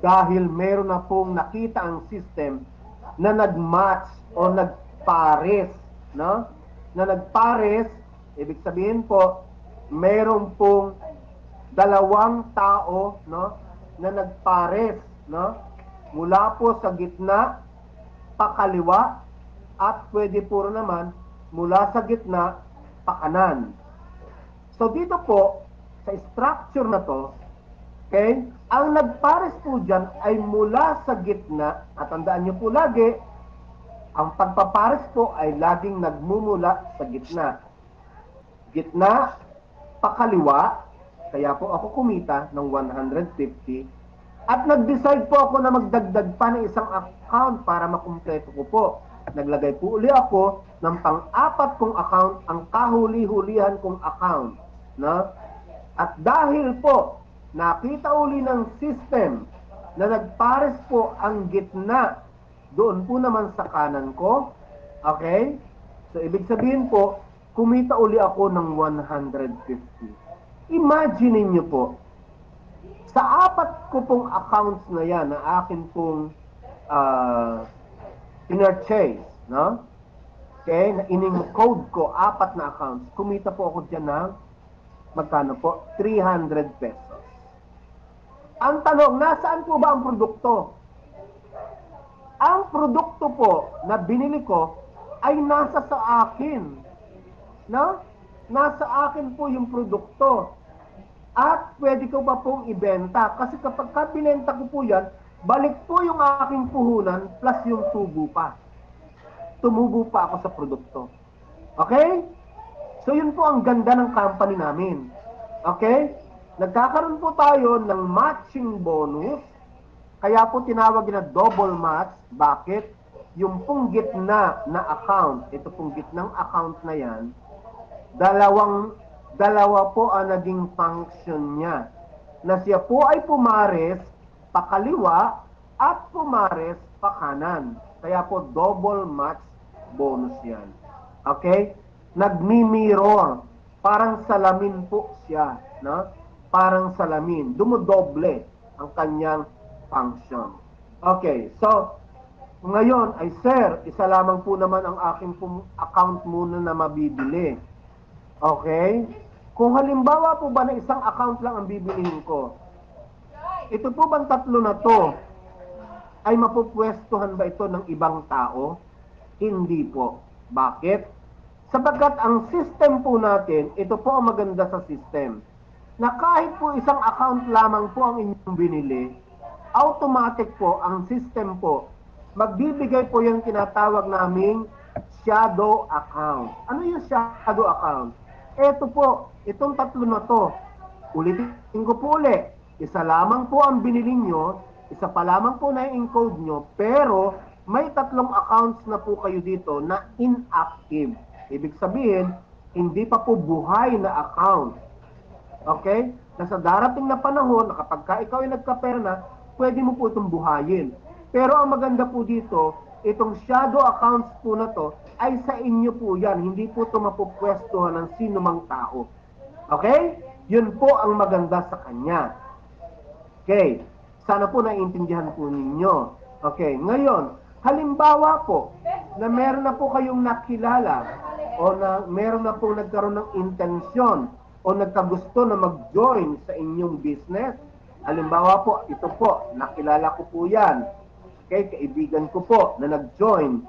Dahil meron na pong nakita ang system na nag-match o nag-pares, no? Na nag-pares, ibig sabihin po, meron pong 2 tao, no, na nag-pares, no? Mula po sa gitna, pakaliwa, at pwede po naman mula sa gitna, pakanan. So dito po, sa structure na to, okay, ang nagpares po dyan ay mula sa gitna, at tandaan nyo po lagi, ang pagpapares po ay laging nagmumula sa gitna. Gitna, pakaliwa, kaya po ako kumita ng 150, at nag-decide po ako na magdagdag pa ng isang account para makumpleto ko po. Naglagay po uli ako ng pang-4 kong account, ang kahuli-hulihan kong account, no? At dahil po nakita uli ng system na nagpares po ang gitna doon po naman sa kanan ko, okay? So ibig sabihin po, kumita uli ako ng 150. Imagine niyo po, sa 4 ko pong accounts na yan, na akin pong pinurchase, no? Okay, na ining-code ko, 4 na accounts, kumita po ako dyan ng, magkano po? 300 pesos. Ang tanong, nasaan po ba ang produkto? Ang produkto po na binili ko ay nasa sa akin. No? Nasa akin po yung produkto. At pwede ko pa pong ibenta. Kasi kapag binenta ko po yan, balik po yung aking puhunan plus yung tubo pa. Tumubo pa ako sa produkto. Okay? So yun po ang ganda ng company namin. Okay? Nagkakaroon po tayo ng matching bonus. Kaya po tinawag na double match. Bakit? Yung pong gitna na account, ito pong gitnang account na yan, dalawa po ang naging function niya. Na siya po ay pumares pakaliwa at pumares pakanan. Kaya po double match bonus yan. Okay? Nagmi-mirror. Parang salamin po siya. No? Parang salamin. Dumodoble ang kanyang function. Okay, so ngayon ay sir, isa lamang po naman ang aking account muna na mabibili. Okay? Kung halimbawa po ba na isang account lang ang bibilihin ko, ito po bang 3 na to ay mapupwestuhan ba ito ng ibang tao? Hindi po. Bakit? Sapagkat ang system po natin, ito po ang maganda sa system, na kahit po isang account lamang po ang inyong binili, automatic po ang system po, magbibigay po yung tinatawag naming shadow account. Ano yung shadow account? Ito po, itong 3 na to. Ulitin ko po ulit. Isa lamang po ang binili nyo, isa pa lamang po na i-encode nyo, pero may 3 accounts na po kayo dito na inactive. Ibig sabihin, hindi pa po buhay na account. Okay? na sa darating na panahon, na kapag ka ikaw ay nagkapera na, pwede mo po itong buhayin. Pero ang maganda po dito, itong shadow accounts po na to, ay sa inyo po yan. Hindi po ito mapupwestuhan ng sino mang tao. Okay? Yun po ang maganda sa kanya. Okay. Sana po naiintindihan po ninyo. Okay. Ngayon, halimbawa po, na meron na po kayong nakilala o na meron na po nagkaroon ng intensyon o nagkagusto na mag-join sa inyong business. Halimbawa po, ito po, nakilala ko po yan. Okay, kaibigan ko po na nag-join.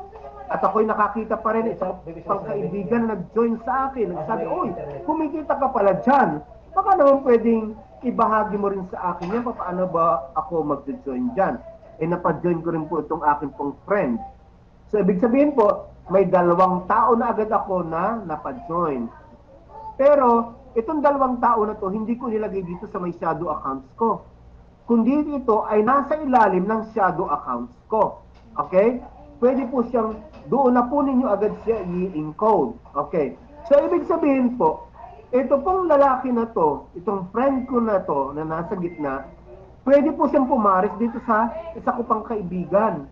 At ako'y nakakita pa rin isang kaibigan na nag-join sa akin. Nagsabi, oy, kumikita ka pala dyan. Baka naman pwedeng ibahagi mo rin sa akin yan. Paano ba ako mag-join dyan? Eh, napa-join ko rin po itong akin pong friend. So, ibig sabihin po, may 2 tao na agad ako na napa-join. Pero, itong 2 tao na to, hindi ko nilagay dito sa may shadow accounts ko. Kundi ito ay nasa ilalim ng shadow accounts ko. Okay? Pwede po siyang, doon na po ninyo agad siya i-encode. Okay? So, ibig sabihin po, ito pong lalaki na to, itong friend ko na to, na nasa gitna, pwede po siyang pumaris dito sa isa ko pang kaibigan.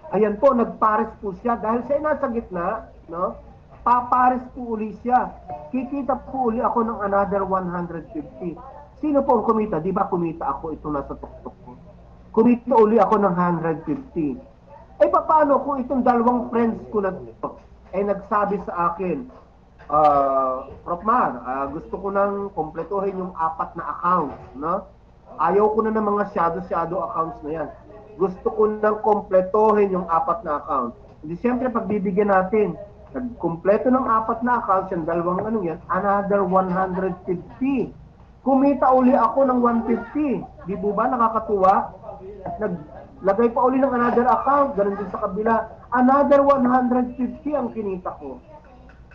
Ayan po, nagpares po siya. Dahil siya nasa gitna, no? Papares po uli siya. Kikita po uli ako ng another 150. Sino po ang kumita? Di ba kumita ako? Ito nasa tuktok ko. Kumita uli ako ng 150. Eh, paano kung itong 2 friends ko na ito ay nagsabi sa akin, Prof. Mar, gusto ko nang kompletuhin yung 4 na accounts, no? Ayaw ko na ng mga shadow accounts na yan. Gusto ko nang kompletohin yung 4 na accounts. Hindi, siyempre, pagbibigyan natin, nagkumpleto ng 4 na accounts, yung 2 ano yan, another 150. Kumita uli ako ng 150. Di ba nakakatuwa? Naglagay pa uli ng another account, ganun din sa kabila. Another 150 ang kinita ko.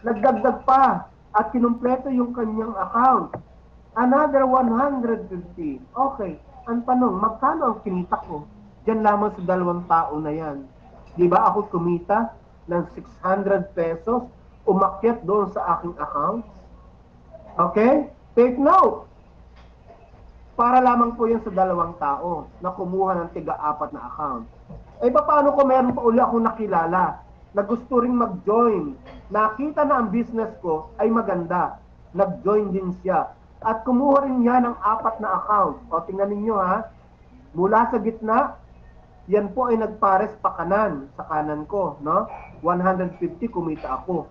Nagdagdag pa at kinumpleto yung kanyang account. Another 150. Okay, ang tanong, magkano ang kinita ko? Diyan lamang sa 2 tao na yan. Di ba ako kumita ng 600 pesos, umakyat doon sa aking account? Okay? Take note. Para lamang po yan sa 2 tao na kumuha ng tiga-4 na account. Eh, paano kung meron pa uli akong nakilala na gusto ring mag-join? Nakita na ang business ko ay maganda. Nag-join din siya. At kumuha rin niya ng 4 na account. O, tingnan ninyo ha. Mula sa gitna, yan po ay nagpares pa kanan, sa kanan ko, no? 150 kumita ako.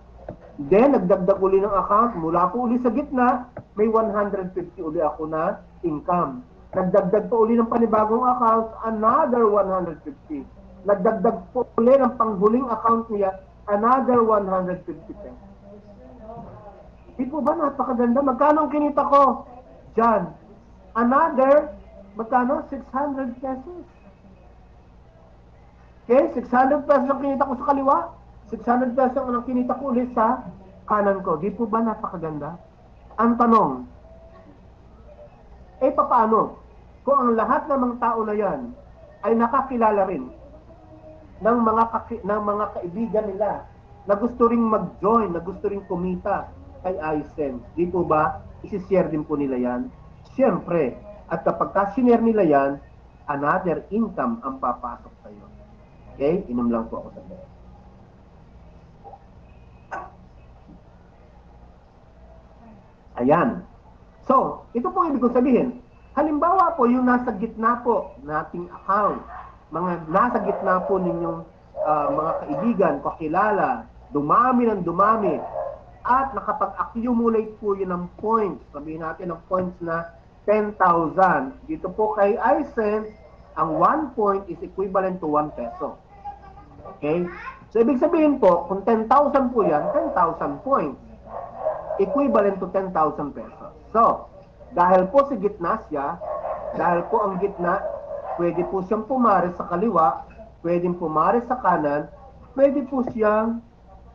Then, nagdagdag uli ng account, mula po uli sa gitna, may 150 uli ako na income. Nagdagdag po uli ng panibagong account, another 150. Nagdagdag po uli ng panghuling account niya, another 150 pesos. Di po ba napakaganda? Magkano ang kinita ko? Diyan. Another, magkano? 600 pesos. Okay, 600 pesos ang kinita ko sa kaliwa. 600 pesos ang kinita ko ulit sa kanan ko. Di po ba napakaganda? Ang tanong, eh paano? Kung ang lahat ng mga tao na yan ay nakakilala rin ng mga kaibigan nila na gusto ring mag-join, na gusto ring kumita kay iSense. Di po ba? Isi-share din po nila yan? Siyempre. At kapag ka-share nila yan, another income ang papasok sa'yo. Okay? Inom lang po ako sa bed. Ayan. So, ito po ibig kong sabihin. Halimbawa po, yung nasa gitna po nating account, mga nasa gitna po ninyong mga kaibigan, kakilala, dumami ng dumami, at nakapag-accumulate po yun ng points. Sabihin natin ng points na 10,000. Dito po kay iSense, ang 1 point is equivalent to 1 peso. Okay? So, ibig sabihin po, kung 10,000 po yan, 10,000 points. Equivalent to 10,000 pesos. So, dahil po sa gitna siya, dahil po ang gitna, pwede po siyang pumares sa kaliwa, pwedeng pumares sa kanan, pwede po siyang,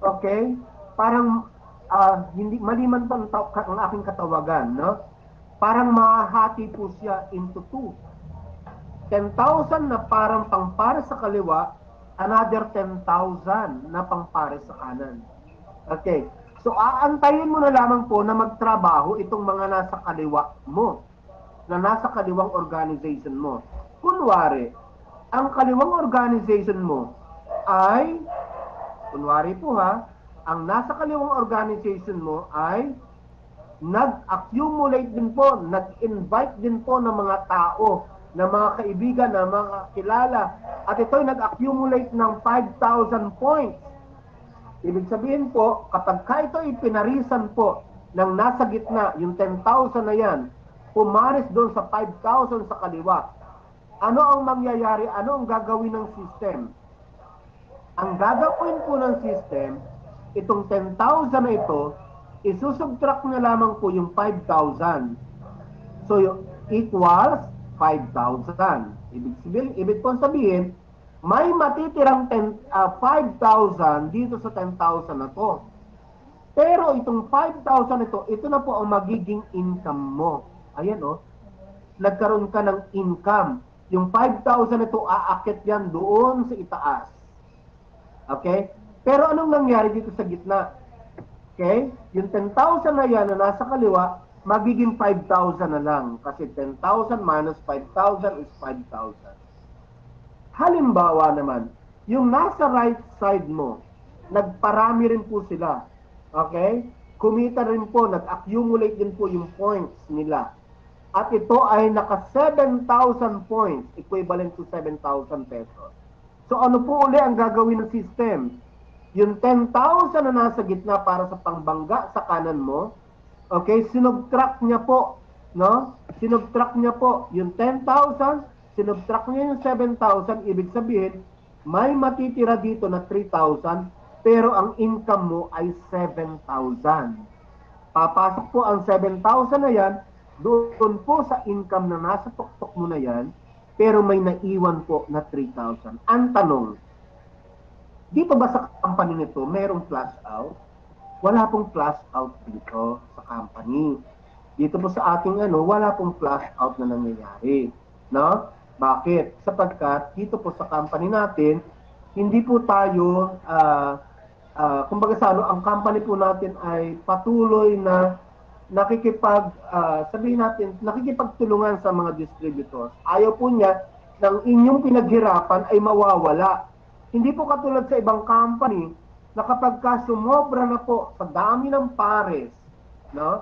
okay, parang, hindi, maliman pa ang aking katawagan, no? Parang mahati po siya into 2. 10,000 na parang pangpares sa kaliwa, another 10,000 na pangpares sa kanan. Okay. So, aantayin mo na lamang po na magtrabaho itong mga nasa kaliwa mo. na nasa kaliwang organization mo. Kunwari, ang kaliwang organization mo ay, kunwari po ha, ang nasa kaliwang organization mo ay nag-accumulate din po, nag-invite din po ng mga tao, ng mga kaibigan, ng mga kilala, at ito'y nag-accumulate ng 5,000 points. Ibig sabihin po, kapag ka ito ipinarisan po ng nasa gitna, yung 10,000 na yan, pumaris doon sa 5,000 sa kaliwa, ano ang mangyayari? Ano ang gagawin ng system? Ang gagawin po ng system, itong 10,000 na ito, isusubtract na lamang po yung 5,000. So, equals 5,000. Ibig po sabihin, may matitirang 5,000 dito sa 10,000 na to. Pero itong 5,000 ito na po ang magiging income mo. Ayan o, nagkaroon ka ng income. Yung 5,000 ito, aakit yan doon sa itaas. Okay? Pero anong nangyari dito sa gitna? Okay? Yung 10,000 na yan na nasa kaliwa, magiging 5,000 na lang. Kasi 10,000 minus 5,000 is 5,000. Halimbawa naman, yung nasa right side mo, nagparami rin po sila. Okay? Kumita rin po, nag-accumulate din po yung points nila. At ito ay naka 7,000 points, equivalent to 7,000 pesos. So ano po uli ang gagawin ng system? Yung 10,000 na nasa gitna para sa pangbangga sa kanan mo, okay, sinubtract niya po, no? Sinubtract niya po yung 10,000, sinubtract niya yung 7,000, ibig sabihin, may matitira dito na 3,000, pero ang income mo ay 7,000. Papasok po ang 7,000 na yan, doon po sa income na nasa tuktok mo na yan, pero may naiwan po na 3,000. Ang tanong, dito ba sa company nito, merong flash out? Wala pong flash out dito sa company. Dito po sa ating wala pong flash out na nangyayari. No? Bakit? Sapagkat dito po sa company natin, hindi po tayo, kumbaga sa ang company po natin ay patuloy na sabihin natin, nakikipagtulungan sa mga distributors. Ayaw po niya ng inyong pinaghirapan ay mawawala. Hindi po katulad sa ibang company na kapag sumobra na po sa dami ng pares, no,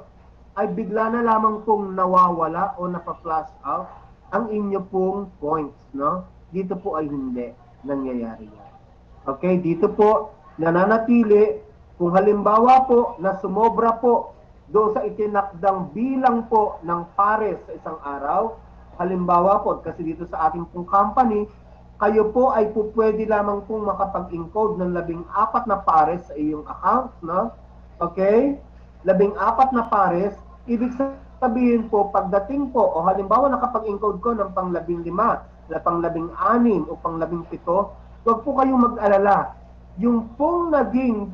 ay bigla na lamang pong nawawala o napa-flash out ang inyo pong points, no? Dito po ay hindi nangyayari yan. Okay, dito po nananatili kung halimbawa po na sumobra po doon sa itinakdang bilang po ng pares sa isang araw, halimbawa po, kasi dito sa ating pong company, kayo po ay po pwede lamang pong makapag-encode ng 14 na pares sa iyong account, no? Okay? 14 na pares, ibig sabihin po, pagdating po, o halimbawa nakapag-encode ko ng pang-15, na pang-16, o pang-17, huwag po kayong mag-alala. Yung pong naging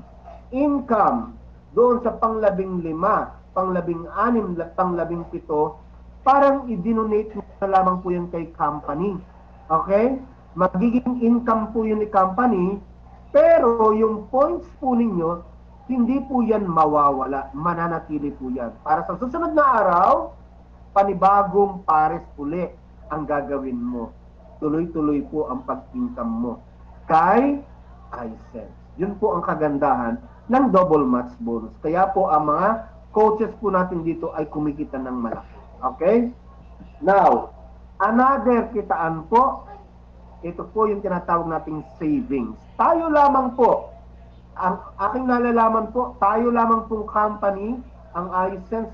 income doon sa pang-15, pang-16, pang-17, parang i-donate na lamang po yan kay company. Okay? Magiging income po yun ni company, pero yung points po ninyo, hindi po yan mawawala, mananatili po yan. Para sa susunod na araw, panibagong pares uli ang gagawin mo. Tuloy-tuloy po ang pag-income mo. Kay iSense. Yun po ang kagandahan ng double match bonus. Kaya po ang mga coaches po natin dito ay kumikita ng malaki. Okay? Now, another kitaan po, ito po yung tinatawag nating savings. Tayo lamang po, ang aking nalalaman po, tayo lamang pong company, ang iSense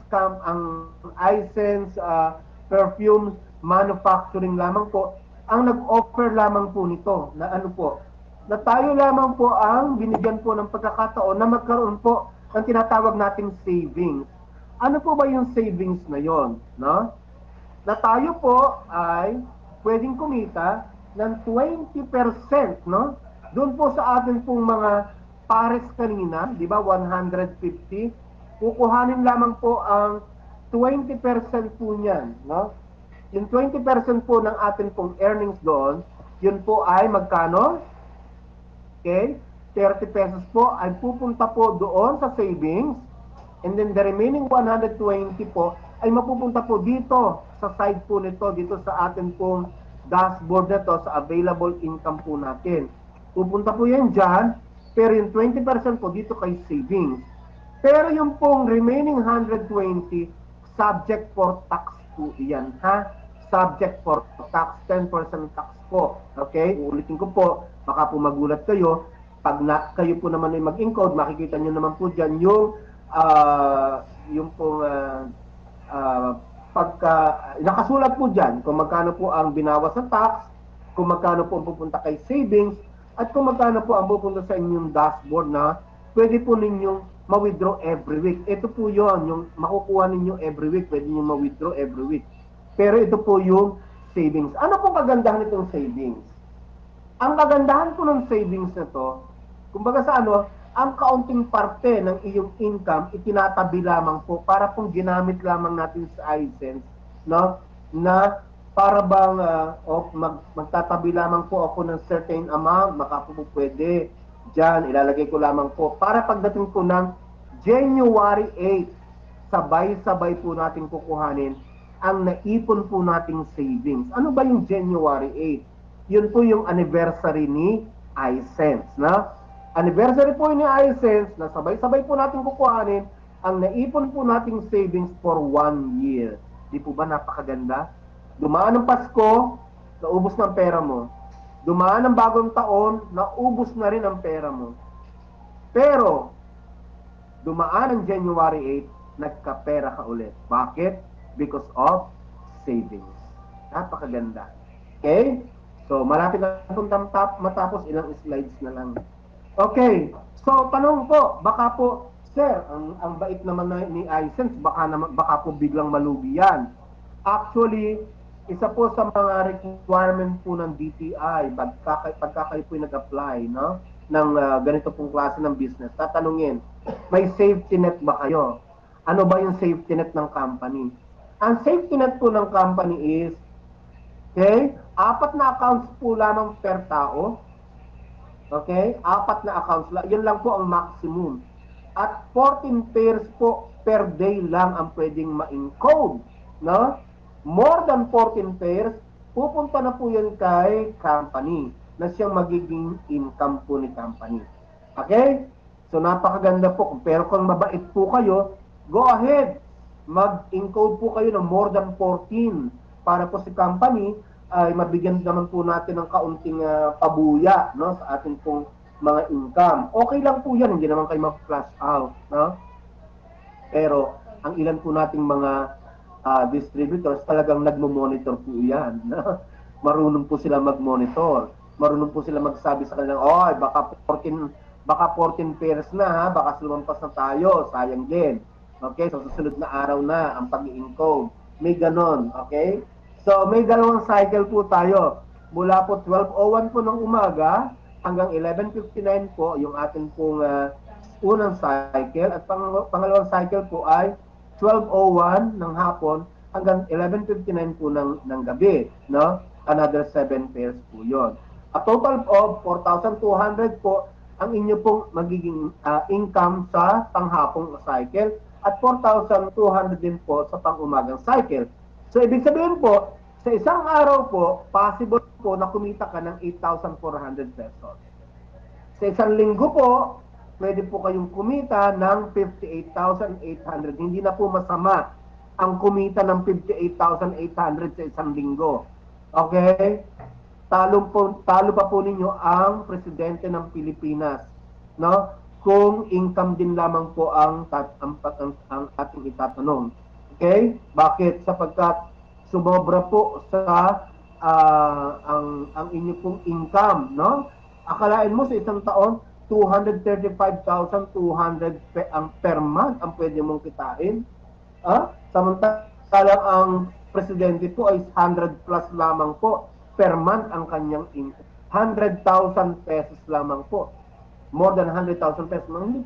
perfume manufacturing lamang po, ang nag-offer lamang po nito, na na tayo lamang po ang binigyan po ng pagkakataon na magkaroon po ng tinatawag nating savings. Ano po ba yung savings na yon, no? Na tayo po ay pwedeng kumita ng 20%, no? Doon po sa atin pong mga pares kanina, di ba, 150, kukuhanin lamang po ang 20% po niyan, no? Yung 20% po ng atin pong earnings doon, yun po ay magkano? Okay? 30 pesos po ay pupunta po doon sa savings, and then the remaining 120 po ay mapupunta po dito sa side po nito, dito sa atin pong dashboard na to, sa available income po natin. Pupunta po yan dyan, pero yung 20% po dito kay savings. Pero yung pong remaining 120, subject for tax po yan, ha? Subject for tax, 10% tax po. Okay? Uulitin ko po, baka po magulat kayo. Pag kayo po naman ay mag-encode, makikita nyo naman po dyan yung pong nakasulat po dyan kung magkano po ang binawas sa tax, kung magkano po ang pupunta kay savings, at kung magkano po ang pupunta sa inyong dashboard na pwede po ninyong ma-withdraw every week. Ito po yon, yung makukuha ninyo every week, pwede nyo ma-withdraw every week. Pero ito po yung savings. Ano pong kagandahan nitong savings? Ang kagandahan po ng savings na to, kumbaga sa ang kaunting parte ng iyong income, itinatabi lamang po para pong ginamit lamang natin sa iSense, no? Na para bang magtatabi lamang po ako ng certain amount, baka po pwede. Diyan, ilalagay ko lamang po. Para pagdating po ng January 8, sabay-sabay po natin kukuhanin ang naipon po nating savings. Ano ba yung January 8? Yun po yung anniversary ni iSense, na? Anniversary po ni iSense na sabay-sabay po natin kukuhanin ang naipon po nating savings for 1 year. Di po ba napakaganda? Dumaan ng Pasko, naubos ng pera mo. Dumaan ng bagong taon, naubos na rin ang pera mo. Pero, dumaan ang January 8, nagkapera ka ulit. Bakit? Because of savings. Napakaganda. Okay? So, malapit na itong matapos, ilang slides na lang. Okay. So, tanong po, baka po, sir, ang bait naman ni iSense, baka po biglang malugi yan. Actually, isa po sa mga requirement po ng DTI pagka kayo po nag-apply, no, ng ganito pong klase ng business, tatanungin, may safety net ba kayo? Ano ba yung safety net ng company? Ang safety net po ng company is, okay, 4 na accounts po lamang per tao. Okay? 4 na accounts lang. Yun lang po ang maximum. At 14 pairs po per day lang ang pwedeng ma-encode, no? More than 14 pairs, pupunta na po yan kay company na siyang magiging income po ni company. Okay? So, napakaganda po. Pero kung mabait po kayo, go ahead. Mag-encode po kayo ng more than 14 para po si company ay mabigyan naman po natin ng kaunting pabuya, no, sa ating pong mga income. Okay lang po yan. Hindi naman kayo mag-flash out. No? Pero, ang ilan po nating mga distributors, talagang nagmo-monitor po yan. Marunong po sila mag-monitor. Marunong po sila magsabi sa kanilang, baka 14 pairs na, ha? Baka lumampas na tayo, sayang din. Okay, so susunod na araw na ang pag-i-encode. May ganon, okay? So may dalawang cycle po tayo. Mula po 12:01 po ng umaga hanggang 11:59 po yung ating pong unang cycle, at pangalawang cycle po ay 12:01 ng hapon hanggang 11:59 po ng gabi, no? Another 7 pairs po 'yon. A total of 4,200 po ang inyo pong magiging income sa panghapong cycle at 4,200 din po sa pang-umagang cycle. So ibig sabihin po, sa isang araw po, possible po na kumita ka ng 8,400 pesos. Sa isang linggo po, pwede po kayong kumita ng 58,800. Hindi na po masama ang kumita ng 58,800 sa isang linggo. Okay? Talo pa po ninyo ang presidente ng Pilipinas, no? Kung income din lamang po ang ating itatanong. Okay? Bakit? Sapagkat sumobra po sa ang inyo pong income, no? Akalain mo sa isang taon 235,200 per month ang pwede mong kitain. Samantalang ang presidente po ay 100 plus lamang po per month ang kanyang income. 100,000 pesos lamang po. More than 100,000 pesos. Hindi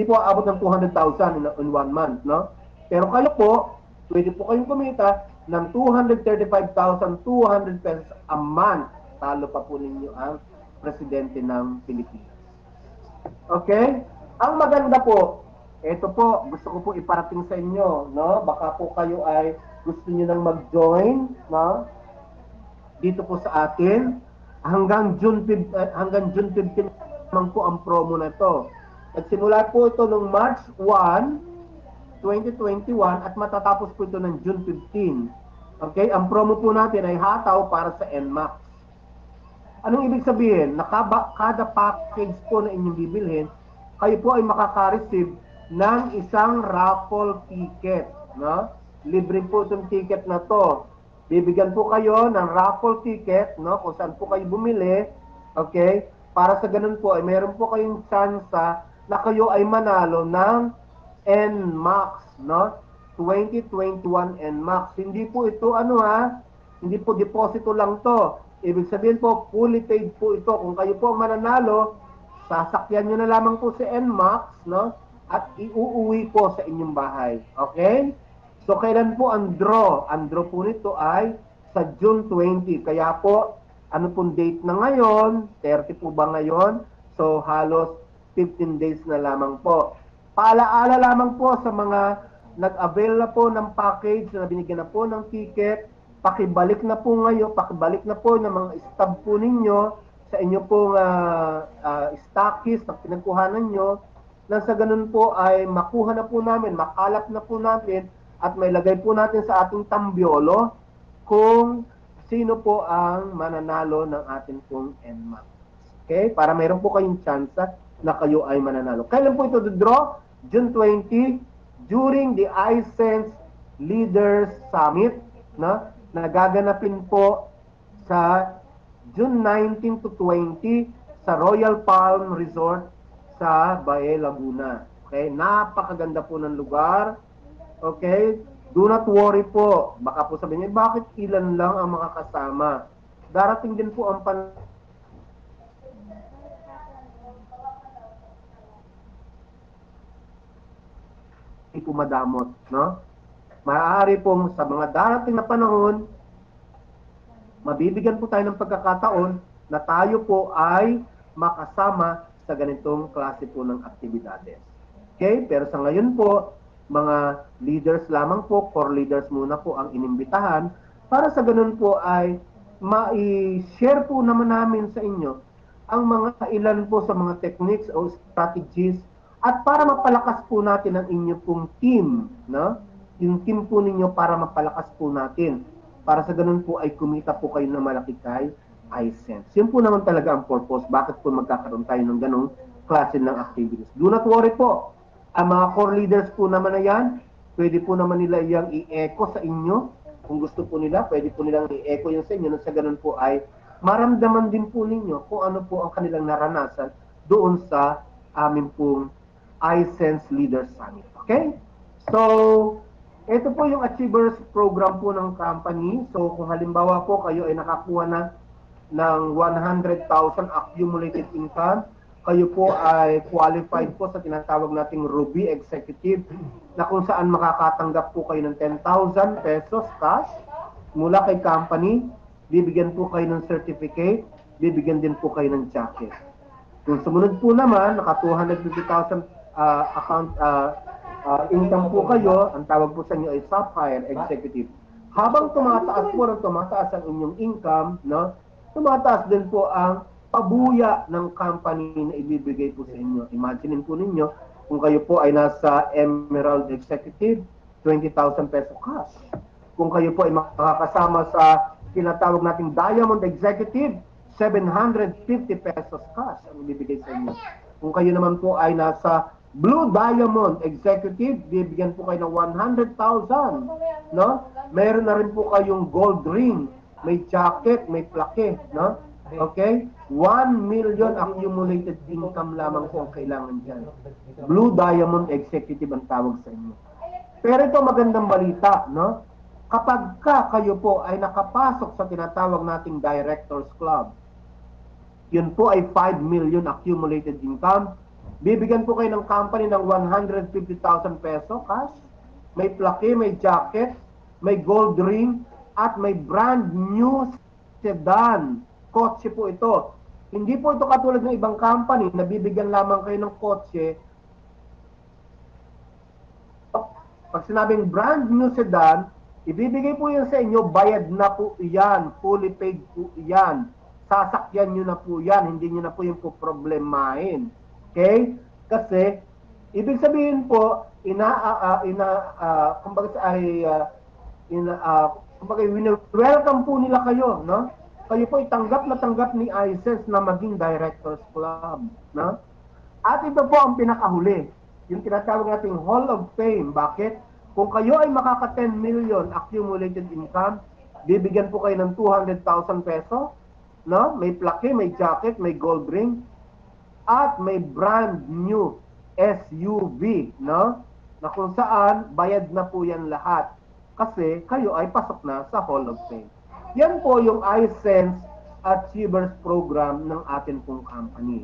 po abot ng 200,000 in 1 month, no? Pero kayo po, pwede po kayong kumita ng 235,200 pesos a month. Talo pa po ninyo ang presidente ng Pilipinas. Okay? Ang maganda po, ito po, gusto ko po iparating sa inyo, no? Baka po kayo ay gusto niyo nang mag-join, no? Dito po sa atin. Hanggang June 15 naman po ang promo na to. Nagsimula po ito noong March 1, 2021 at matatapos po ito ng June 15. Okay? Ang promo po natin ay hataw para sa NMAX. Anong ibig sabihin? Kada package po na inyong bibilhin, kayo po ay makaka-receive ng isang raffle ticket. No? Libre po itong ticket na to. Bibigyan po kayo ng raffle ticket, no? Kung saan po kayo bumili. Okay? Para sa ganun po, ay meron po kayong chance na kayo ay manalo ng NMAX, no? 2021 NMAX. Hindi po ito hindi po deposito lang to. Ibig sabihin po, fully paid po ito. Kung kayo po ang mananalo, sasakyan nyo na lamang po si NMAX, no? At iuuwi po sa inyong bahay. Okay? So, kailan po ang draw? Ang draw po nito ay sa June 20. Kaya po, ano pong date na ngayon? 30 po ba ngayon? So, halos 15 days na lamang po. Paalaala lamang po sa mga nag-avail na po ng package na binigyan na po ng ticket, pakibalik na po ngayon, pakibalik na po ng mga stub po ninyo sa inyo pong stockies na pinagkuhanan nyo, nang sa ganun po ay makuha na po namin, makalap na po natin at may lagay po natin sa ating tambiolo kung sino po ang mananalo ng ating pong NMAX. Okay? Para mayroon po kayong chance na kayo ay mananalo. Kailan po ito draw? June 20, during the iSense Leaders Summit, na nagaganapin po sa June 19 to 20 sa Royal Palm Resort sa Bae, Laguna. Okay? Napakaganda po ng lugar. Okay? Do not worry po. Baka po sabihin niyo, bakit ilan lang ang makakasama? Darating din po ang po madamot, no? Maaari po sa mga darating na panahon, mabibigyan po tayo ng pagkakataon na tayo po ay makasama sa ganitong klase po ng aktibidades. Okay? Pero sa ngayon po, mga leaders lamang po, core leaders muna po ang inimbitahan para sa ganun po ay ma-share po naman namin sa inyo ang mga ilan po sa mga techniques o strategies at para mapalakas po natin ang inyo pong team, no? Yung team po ninyo para mapalakas po natin. Para sa ganun po ay kumita po kayo ng malaki kay iSense. Yun po naman talaga ang purpose. Bakit po magkakaroon tayo ng ganong klase ng activities. Do not worry po. Ang mga core leaders po naman na yan, pwede po naman nila yung i-echo sa inyo. Kung gusto po nila, pwede po nilang i-echo yun sa inyo. Sa ganun po ay maramdaman din po ninyo kung ano po ang kanilang naranasan doon sa amin pong iSense Leaders Summit. Okay? So, ito po yung Achievers Program po ng company. So, kung halimbawa po kayo ay nakakuha na ng 100,000 accumulated income, kayo po ay qualified po sa tinatawag nating Ruby Executive na kung saan makakatanggap po kayo ng 10,000 pesos cash mula kay company, bibigyan po kayo ng certificate, bibigyan din po kayo ng jacket. Kung sumunod po naman, naka 250,000 income po kayo, ang tawag po sa inyo ay Sapphire Executive. Habang tumataas po ng tumataas ang inyong income, no, tumataas din po ang pabuya ng company na ibibigay po sa inyo. Imagine po ninyo, kung kayo po ay nasa Emerald Executive, 20,000 peso cash. Kung kayo po ay makakasama sa tinatawag nating Diamond Executive, 750 pesos cash ang ibibigay sa inyo. Kung kayo naman po ay nasa Blue Diamond Executive, bibigyan po kayo ng 100,000. No? Meron na rin po kayong gold ring, may jacket, may plaque, no? Okay? 1 million accumulated income lamang po ang kailangan dyan. Blue Diamond Executive ang tawag sa inyo. Pero ito magandang balita, no? Kapag kayo po ay nakapasok sa tinatawag nating Directors Club, yun po ay 5 million accumulated income. Bibigyan po kayo ng company ng 150,000 peso cash. May plaque, may jacket, may gold ring, at may brand new sedan. Kotse po ito. Hindi po ito katulad ng ibang company na bibigyan lamang kayo ng kotse Pag sinabing brand new sedan, ibibigay po yan sa inyo, bayad na po yan, fully paid po yan. Sasakyan nyo na po yan, hindi nyo na po yung problemahin. Okay? Kasi, ibig sabihin po, welcome po nila kayo, no? Kayo po itanggap na tanggap ni ISES na maging Directors Club, no? At ito po ang pinakahuli, yung tinatawag nating Hall of Fame. Bakit? Kung kayo ay makaka 10 million accumulated income, bibigyan po kayo ng 200,000 peso, no? May plaque, may jacket, may gold ring, at may brand new SUV, no? Na kung saan bayad na po yan lahat kasi kayo ay pasok na sa Hall of Fame. Yan po yung iSense Achievers Program ng atin pong company.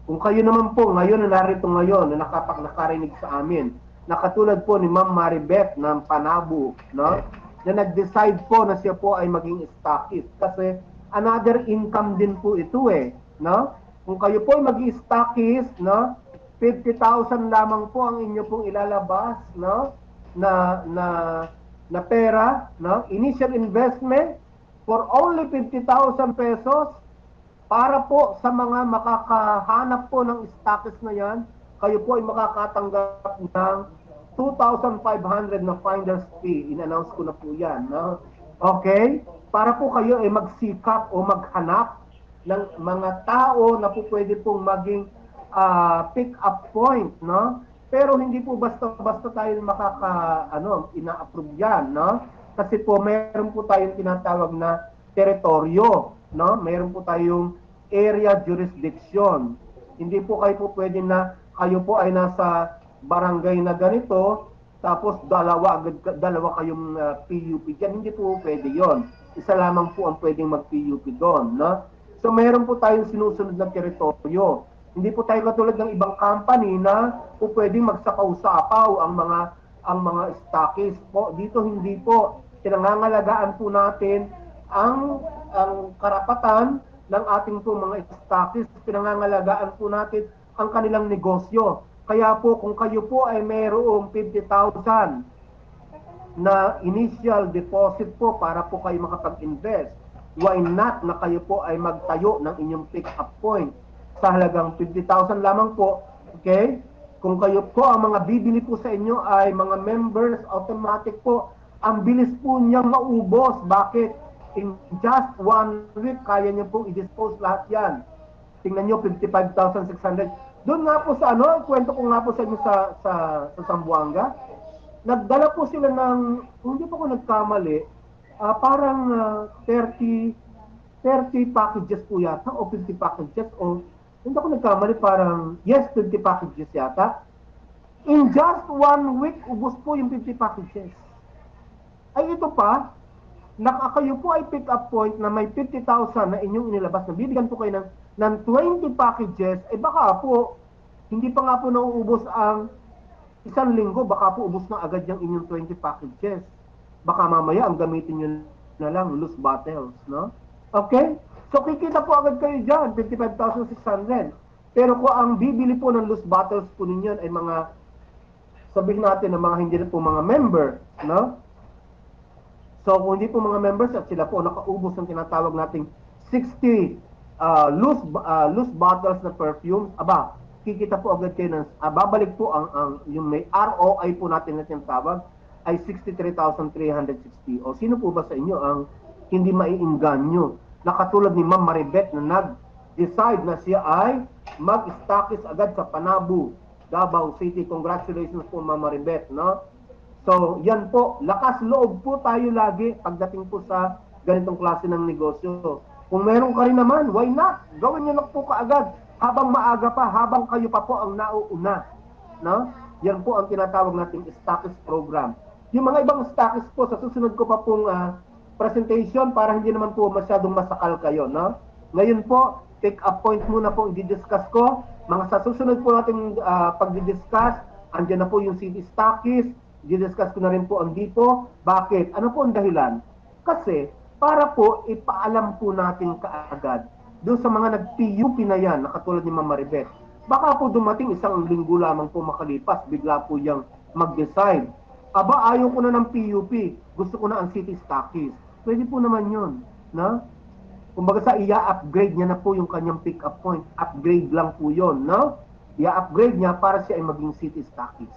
Kung kayo naman po ngayon na narito ngayon na nakarinig sa amin, na katulad po ni Ma'am Maribeth ng Panabu, no? Na nag-decide po na siya po ay maging stockist kasi another income din po ito no? Kung kayo po ay mag-stockist, no? 50,000 lamang po ang inyo pong ilalabas, no? Na pera, no? Initial investment for only 50,000 pesos para po sa mga makakahanap po ng stockist na yan, kayo po ay makakatanggap ng 2,500 na finder's fee. In-announce ko na po yan, no? Okay? Para po kayo ay magsikap o maghanap ng mga tao na po pwede pong maging pick-up point, no? Pero hindi po basta-basta tayo ina-approve yan, no? Kasi po mayroon po tayong tinatawag na teritoryo, no? Mayroon po tayong area jurisdiction. Hindi po kayo po pwede na kayo po ay nasa barangay na ganito, tapos dalawa kayong PUP dyan. Hindi po pwede yon. Isa lamang po ang pwedeng mag-PUP doon, no? So mayroon po tayong sinusunod na teritoryo. Hindi po tayo katulad ng ibang company na po pwedeng magsakaw-sapaw ang mga stockists po. Dito hindi po. Pinangangalagaan po natin ang karapatan ng ating po mga stockists. Pinangangalagaan po natin ang kanilang negosyo. Kaya po kung kayo po ay mayroong 50,000 na initial deposit po para po kayo makapag-invest, why not na kayo po ay magtayo ng inyong pick-up point sa halagang 50,000 lamang po, okay? Kung kayo po, ang mga bibili po sa inyo ay mga members, automatic po, ang bilis po niyang maubos. Bakit? In just 1 week, kaya niyo pong i-dispose lahat yan. Tingnan niyo, 55,600. Doon nga po sa kwento ko nga po sa inyo sa Zamboanga, nagdala po sila ng, kung hindi po ko nagkamali, parang 30 packages po yata, o 50 packages, o hindi ako nagkamali, parang, yes, 50 packages yata. In just 1 week, ubos po yung 50 packages. Ay ito pa, kayo po ay pick up point na may 50,000 na inyong inilabas, na bibigyan po kayo ng 20 packages, baka po, hindi pa nga po nauubos ang isang linggo, baka po ubos na agad yung inyong 20 packages. Baka mamaya ang gamitin nyo na lang loose bottles, no? Okay? So kikita po agad kayo dyan, 55,600. Pero kung ang bibili po ng loose bottles po ninyo ay mga, sabihin natin na mga hindi na po mga member, no? So kung hindi po mga members at sila po nakaubos ng tinatawag nating 60 loose bottles na perfume, kikita po agad kayo ng, babalik po yung may ROI po natin na tinatawag ay 63,360. O sino po ba sa inyo ang hindi maiinganyo? Na katulad ni Ma'am Maribeth na nag-decide na siya ay mag-stockist agad sa Panabu, Davao City. Congratulations po Ma'am Maribeth, no? So, yan po, lakas loob po tayo lagi pagdating po sa ganitong klase ng negosyo. Kung meron ka rin naman, why not? Gawin nyo na po kaagad habang maaga pa, habang kayo pa po ang nauuna, no? Yan po ang tinatawag nating stockist program. Yung mga ibang stockist po, sa susunod ko pa pong presentation para hindi naman po masyadong masakal kayo, no? Ngayon po, take up point muna po i-discuss ko. Mga sa susunod po natin pag-discuss, andyan na po yung city stockist, i-discuss ko na rin po ang depot. Bakit? Ano po ang dahilan? Kasi, para po ipaalam po natin kaagad doon sa mga nag-PUP na yan, na katulad ni Ma'am Maribeth. Baka po dumating isang linggo lamang po makalipas, bigla po yung mag-decide aba, ayaw ko na ng PUP. Gusto ko na ang city stockies. Pwede po naman yun. No? Kumbaga sa i-upgrade niya na po yung kanyang pick-up point. Upgrade lang po yun. No? I-upgrade niya para siya ay maging city stockies.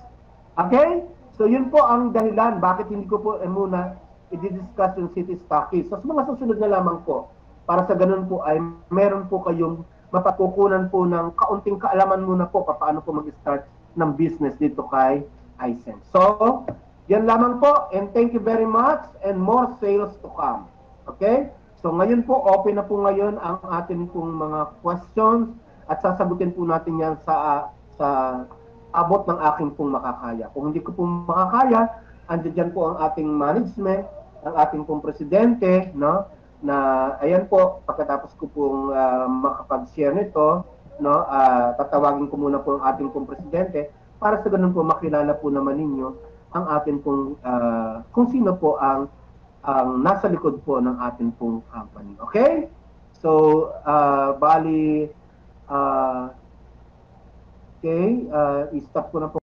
Okay? So yun po ang dahilan bakit hindi ko po muna i-discuss yung city stockies. So sa mga susunod na lamang po, para sa ganun po ay meron po kayong mapatukunan po ng kaunting kaalaman muna po paano po mag-start ng business dito kay iSense. So, yan lamang po, and thank you very much, and more sales to come. Okay? So ngayon po, open na po ngayon ang ating pong mga questions at sasagutin po natin yan sa abot ng aking pong makakaya. Kung hindi ko po makakaya, andyan po ang ating management, ang ating pong presidente, no? Na ayan po, pagkatapos ko pong makapag-share nito, no? Tatawagin ko muna po ang ating pong presidente para sa ganun po makilala po naman ninyo ang atin pong kung sino po ang nasa likod po ng atin pong company. Okay? So, bali okay, i-stop ko na po